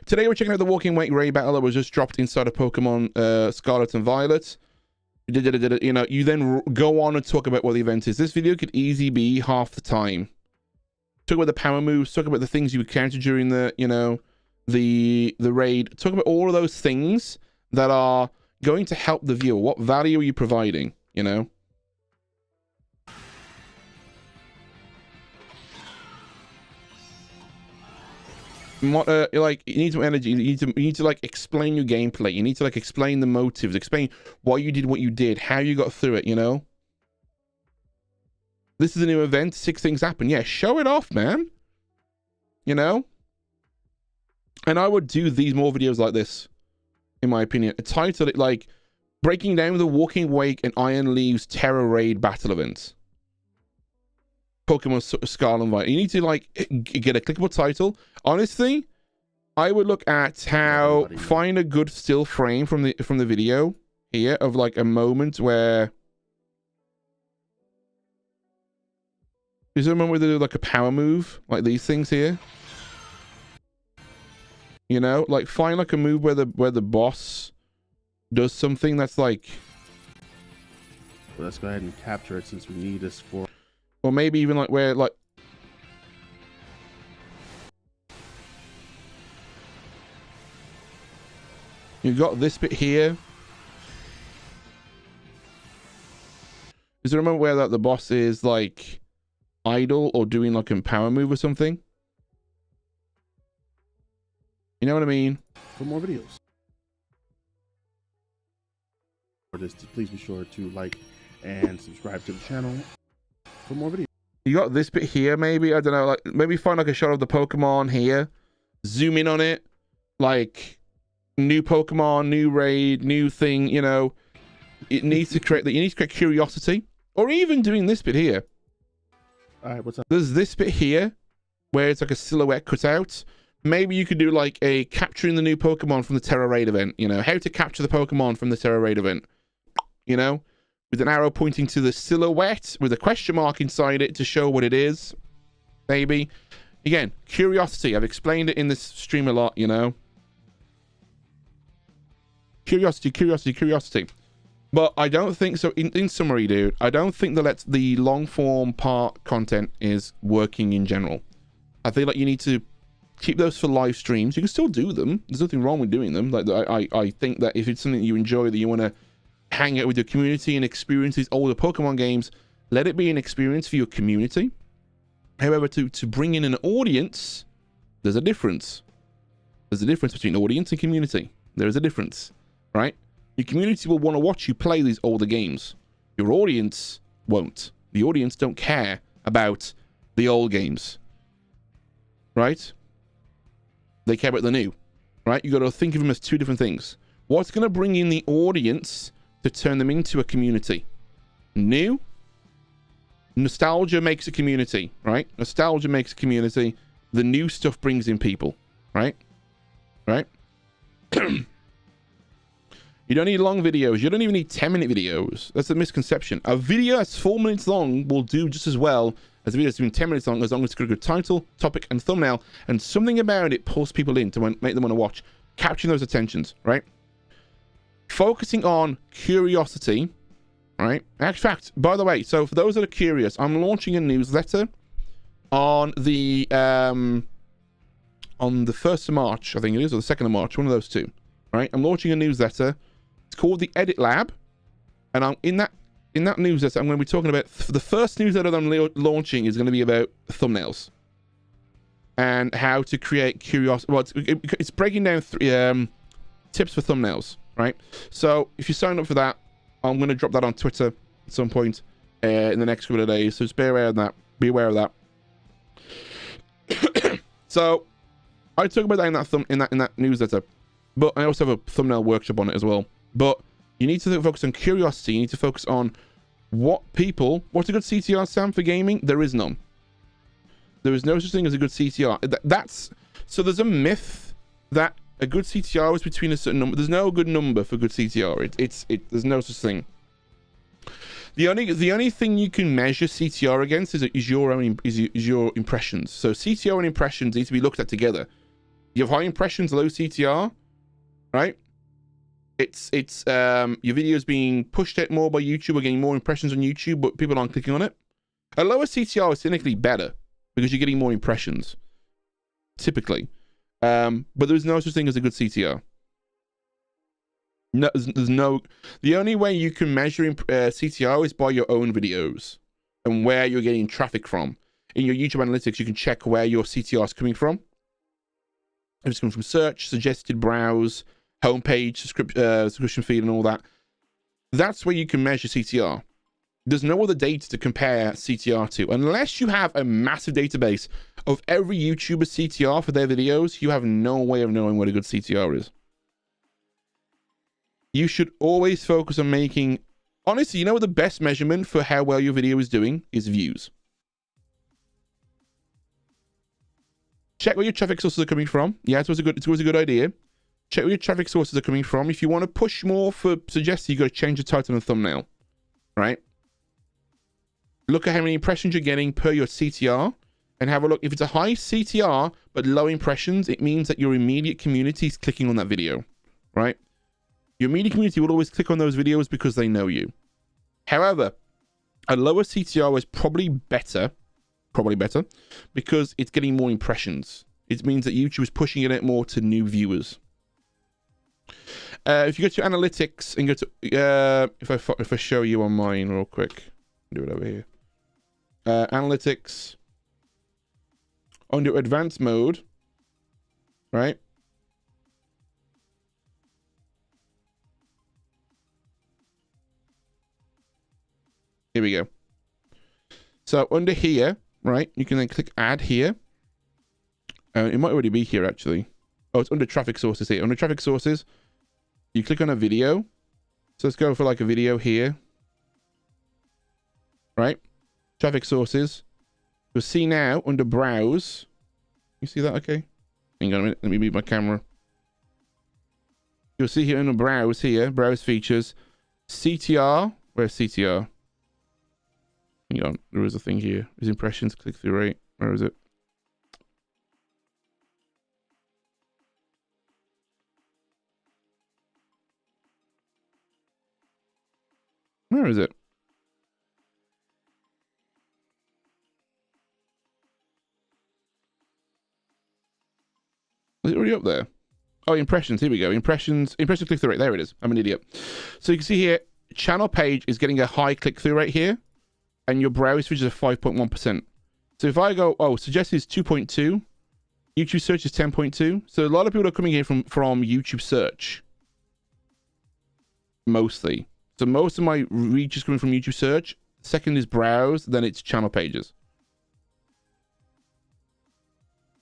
Today we're checking out the Walking Wake raid battle that was just dropped inside of Pokemon Scarlet and Violet. You know, you then go on and talk about what the event is. This video could easily be half the time. Talk about the power moves, talk about the things you encountered during the, you know, the raid. Talk about all of those things that are going to help the viewer. What value are you providing, you know? Like, you need some energy. You need to like explain your gameplay. You need to like explain the motives, explain why you did what you did, how you got through it, you know? This is a new event. 6 things happen. Yeah, show it off, man. You know? And I would do these more videos like this, in my opinion. Title it like breaking down the Walking Wake and Iron Leaves Terror Raid battle events. Pokemon Scarlet and Violet. You need to like get a clickable title. Honestly, I would look at how find a good still frame from the video here of like a moment where is there a moment where they do like a power move like these things here. You know, like find like a move where the boss does something that's like. Well, let's go ahead and capture it since we need this for. Or maybe even like where like. You got this bit here. Is there a moment where like the boss is like idle or doing like a power move or something? You know what I mean? For more videos. For this, please be sure to like and subscribe to the channel for more videos. You got this bit here, maybe, I don't know, like maybe find like a shot of the Pokemon here, zoom in on it, like new Pokemon, new raid, new thing, you know. It needs to create that. You need to create curiosity, or even doing this bit here. All right, what's up? There's this bit here where it's like a silhouette cut out. Maybe you could do like a capturing the new Pokemon from the Terra Raid event, you know, how to capture the Pokemon from the Terra Raid event, you know, with an arrow pointing to the silhouette with a question mark inside it to show what it is. Maybe. Again, curiosity. I've explained it in this stream a lot, you know. Curiosity, curiosity, curiosity. But I don't think so. In summary, dude, I don't think that the long form part content is working in general. I feel like you need to keep those for live streams. You can still do them. There's nothing wrong with doing them. Like I think that if it's something you enjoy, that you want to hang out with your community and experience these older Pokemon games, let it be an experience for your community. However, to bring in an audience, there's a difference. There's a difference between audience and community. There is a difference, right? Your community will want to watch you play these older games. Your audience won't. The audience don't care about the old games, right? They care about the new, right? You got to think of them as two different things. What's going to bring in the audience to turn them into a community? New. Nostalgia makes a community, right? Nostalgia makes a community. The new stuff brings in people, right? Right? You don't need long videos. You don't even need 10-minute videos. That's a misconception. A video that's 4 minutes long will do just as well as a video that's been 10 minutes long, as long as it's got a good title, topic, and thumbnail, and something about it pulls people in to make them want to watch. Capturing those attentions, right? Focusing on curiosity, right? In fact, by the way, so for those that are curious, I'm launching a newsletter on the 1st of March, I think it is, or the 2nd of March, one of those two, right? I'm launching a newsletter. It's called the Edit Lab, and I'm in that newsletter, I'm going to be talking about the first newsletter that I'm launching is going to be about thumbnails and how to create curiosity. Well, it's breaking down 3 tips for thumbnails, right? So if you sign up for that, I'm going to drop that on Twitter at some point in the next couple of days. So just be aware of that. Be aware of that. So I talk about that in that newsletter, but I also have a thumbnail workshop on it as well. But you need to focus on curiosity. You need to focus on what's a good CTR, Sam, for gaming? There is none. There is no such thing as a good CTR. So there's a myth that a good CTR is between a certain number. There's no good number for good CTR. There's no such thing. The only thing you can measure CTR against is your impressions. So CTR and impressions need to be looked at together. You have high impressions, low CTR, right? It's your videos being pushed out more by YouTube or getting more impressions on YouTube, but people aren't clicking on it. A lower CTR is technically better because you're getting more impressions, typically. But there's no such thing as a good CTR. No, there's no. The only way you can measure CTR is by your own videos and where you're getting traffic from. In your YouTube analytics, you can check where your CTR is coming from. If it's coming from search, suggested browse, homepage, subscription feed, and all that. That's where you can measure CTR. There's no other data to compare CTR to. Unless you have a massive database of every YouTuber's CTR for their videos, you have no way of knowing what a good CTR is. You should always focus on making... Honestly, you know what the best measurement for how well your video is doing is views. Check where your traffic sources are coming from. Yeah, it's always a good idea. Check where your traffic sources are coming from. If you want to push more for suggested, you've got to change the title and thumbnail, right? Look at how many impressions you're getting per your CTR and have a look. If it's a high CTR but low impressions, it means that your immediate community is clicking on that video, right? Your immediate community will always click on those videos because they know you. However, a lower CTR is probably better because it's getting more impressions. It means that YouTube is pushing it out more to new viewers. If you go to analytics and go to if I show you on mine real quick, do it over here. Analytics under advanced mode, right? Here we go. So under here, right, you can then click add here. It might already be here actually. Oh, it's under traffic sources here. Under traffic sources, you click on a video. So let's go for like a video here. Right? Traffic sources. You'll see now under browse. You see that? Okay. Hang on a minute. Let me move my camera. You'll see here under browse here, browse features, CTR. Where's CTR? Hang on. There is a thing here. Is impressions, click-through rate. Where is it? Where is it? Is it already up there? Oh, impressions. Here we go. Impressions click-through rate. There it is. I'm an idiot. So you can see here, channel page is getting a high click-through rate here, and your browse features are 5.1%. So if I go, oh, suggested is 2.2, YouTube search is 10.2. So a lot of people are coming here from YouTube search, mostly. So most of my reach is coming from YouTube search. Second is browse, then it's channel pages.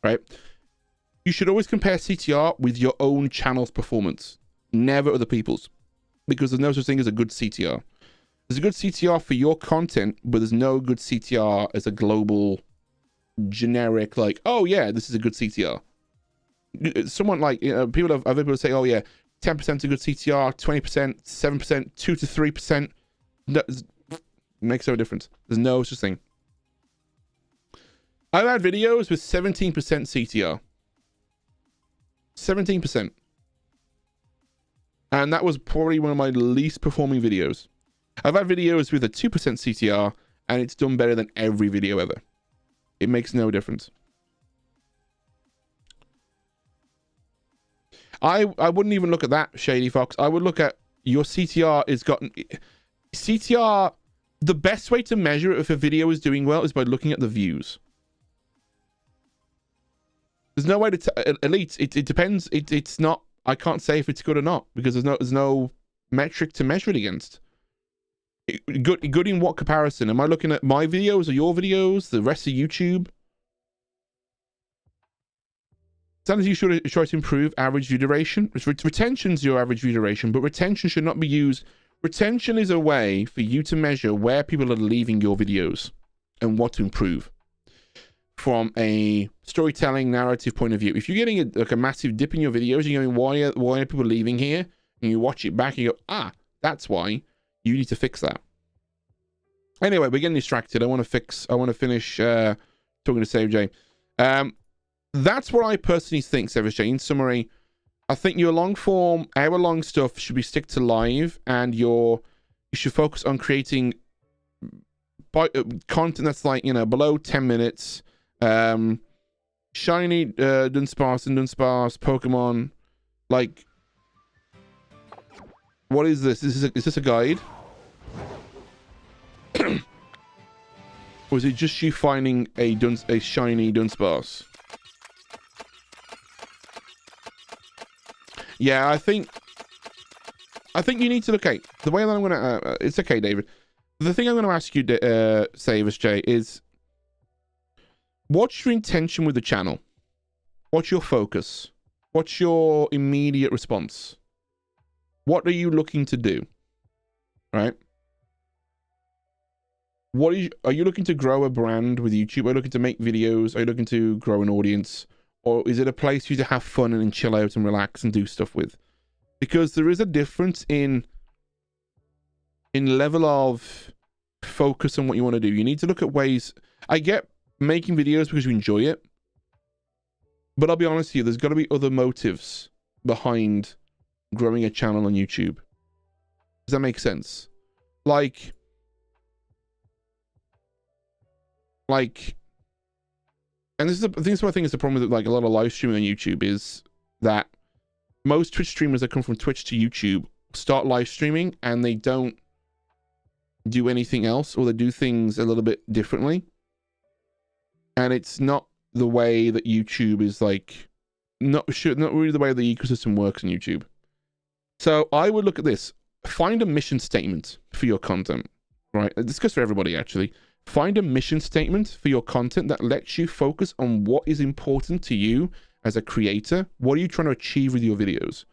Right? You should always compare CTR with your own channel's performance, never other people's, because there's no such thing as a good CTR. There's a good CTR for your content, but there's no good CTR as a global, generic, like, oh yeah, this is a good CTR. Someone like, you know, people have people say, oh yeah, 10% is a good CTR, 20%, 7%, 2 to 3%. No, makes no difference. There's no such thing. I've had videos with 17% CTR. 17%. And that was probably one of my least performing videos. I've had videos with a 2% CTR, and it's done better than every video ever. It makes no difference. I wouldn't even look at that, Shady Fox. I would look at your CTR is gotten... CTR, the best way to measure if a video is doing well is by looking at the views. There's no way to... Elite, it depends. It's not... I can't say if it's good or not, because there's no metric to measure it against. Good in what comparison? Am I looking at my videos or your videos, the rest of YouTube? Sometimes you should try to improve average view duration. Retention's your average view duration, but retention should not be used. Retention is a way for you to measure where people are leaving your videos and what to improve from a storytelling narrative point of view. If you're getting like a massive dip in your videos, you're going, why are people leaving here? And you watch it back and you go, ah, that's why. You need to fix that. Anyway, we're getting distracted. I want to finish talking to Save J. That's what I personally think, Save J. In summary, I think your long form, hour-long stuff should be stick to live, and you should focus on creating content that's like, you know, below 10 minutes. Shiny, Dunsparce and Dunsparce, Pokemon. Like, what is this? Is this a guide? Or is it just you finding a shiny Dunsparce? Yeah, I think you need to look at the way that I'm gonna. It's okay, David. The thing I'm going to ask you, Savers J, is what's your intention with the channel? What's your focus? What's your immediate response? What are you looking to do? Right? Are you looking to grow a brand with YouTube? Are you looking to make videos? Are you looking to grow an audience? Or is it a place for you to have fun and chill out and relax and do stuff with? Because there is a difference in level of focus on what you want to do. You need to look at ways. I get making videos because you enjoy it, but I'll be honest with you, there's got to be other motives behind growing a channel on YouTube. Does that make sense? Like, and this is what I think is the problem with like a lot of live streaming on YouTube, is that most Twitch streamers that come from Twitch to YouTube start live streaming and they don't do anything else, or they do things a little bit differently, and it's not the way that YouTube is like, not really the way the ecosystem works on YouTube. So I would look at this. Find a mission statement for your content, right? This goes for everybody, actually. Find a mission statement for your content that lets you focus on what is important to you as a creator. What are you trying to achieve with your videos?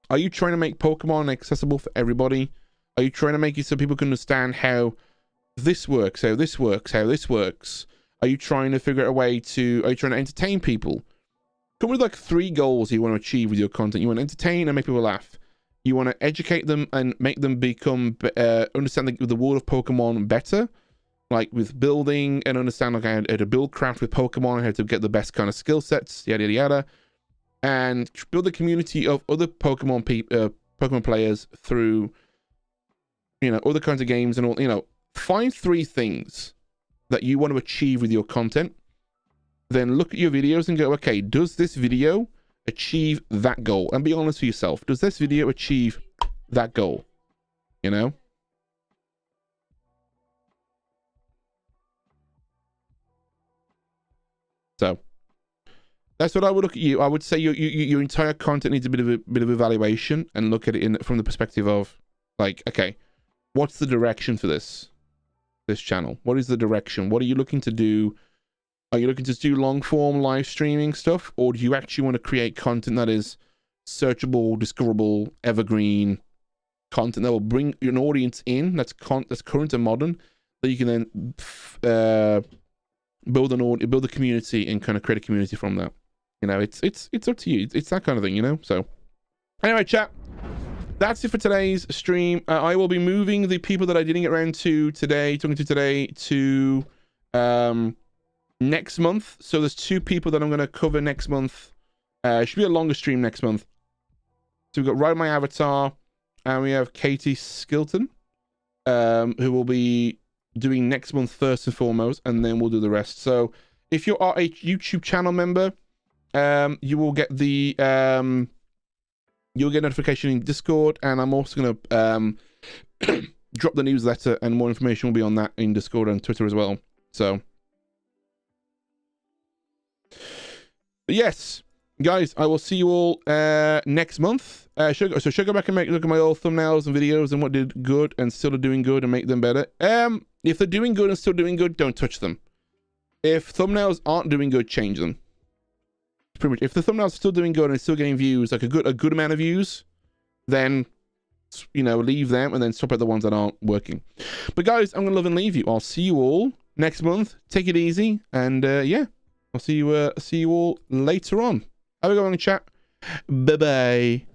Are you trying to make Pokemon accessible for everybody? Are you trying to make it so people can understand how this works, how this works, how this works? Are you trying to figure out a way to, are you trying to entertain people? Come with like 3 goals you want to achieve with your content. You want to entertain and make people laugh. You want to educate them and make them become, understand the world of Pokemon better. Like with building and understand like how to build craft with Pokemon, how to get the best kind of skill sets, yada, yada, yada. And build a community of other Pokemon players through, you know, other kinds of games and all, you know. Find 3 things that you want to achieve with your content. Then look at your videos and go, okay, does this video achieve that goal? And be honest with yourself. Does this video achieve that goal? You know? So that's what I would look at you. I would say your entire content needs a bit of evaluation, and look at it from the perspective of like, okay, what's the direction for this channel? What is the direction? What are you looking to do? Are you looking to do long form live streaming stuff, or do you actually want to create content that is searchable, discoverable, evergreen content that will bring an audience in that's current and modern, that you can then build a community and kind of create a community from that? You know, it's up to you. It's that kind of thing, you know. So anyway, chat, that's it for today's stream. I will be moving the people that I didn't get around to today, to next month. So there's 2 people that I'm going to cover next month. It should be a longer stream next month. So we've got Ride My Avatar, and we have Katie Skilton, who will be doing next month first and foremost, and then we'll do the rest. So if you are a YouTube channel member, you will get the you'll get notification in Discord, and I'm also going to drop the newsletter, and more information will be on that in Discord and Twitter as well. So but yes, guys, I will see you all next month. Should go back and look at my old thumbnails and videos and what did good and still are doing good and make them better. If they're doing good and still doing good, don't touch them. If thumbnails aren't doing good, change them. Pretty much. If the thumbnails are still doing good and still getting views, like a good amount of views, then leave them and then stop at the ones that aren't working. But guys, I'm gonna love and leave you. I'll see you all next month. Take it easy, and yeah, I'll see you all later on. Have a good one, chat. Bye bye.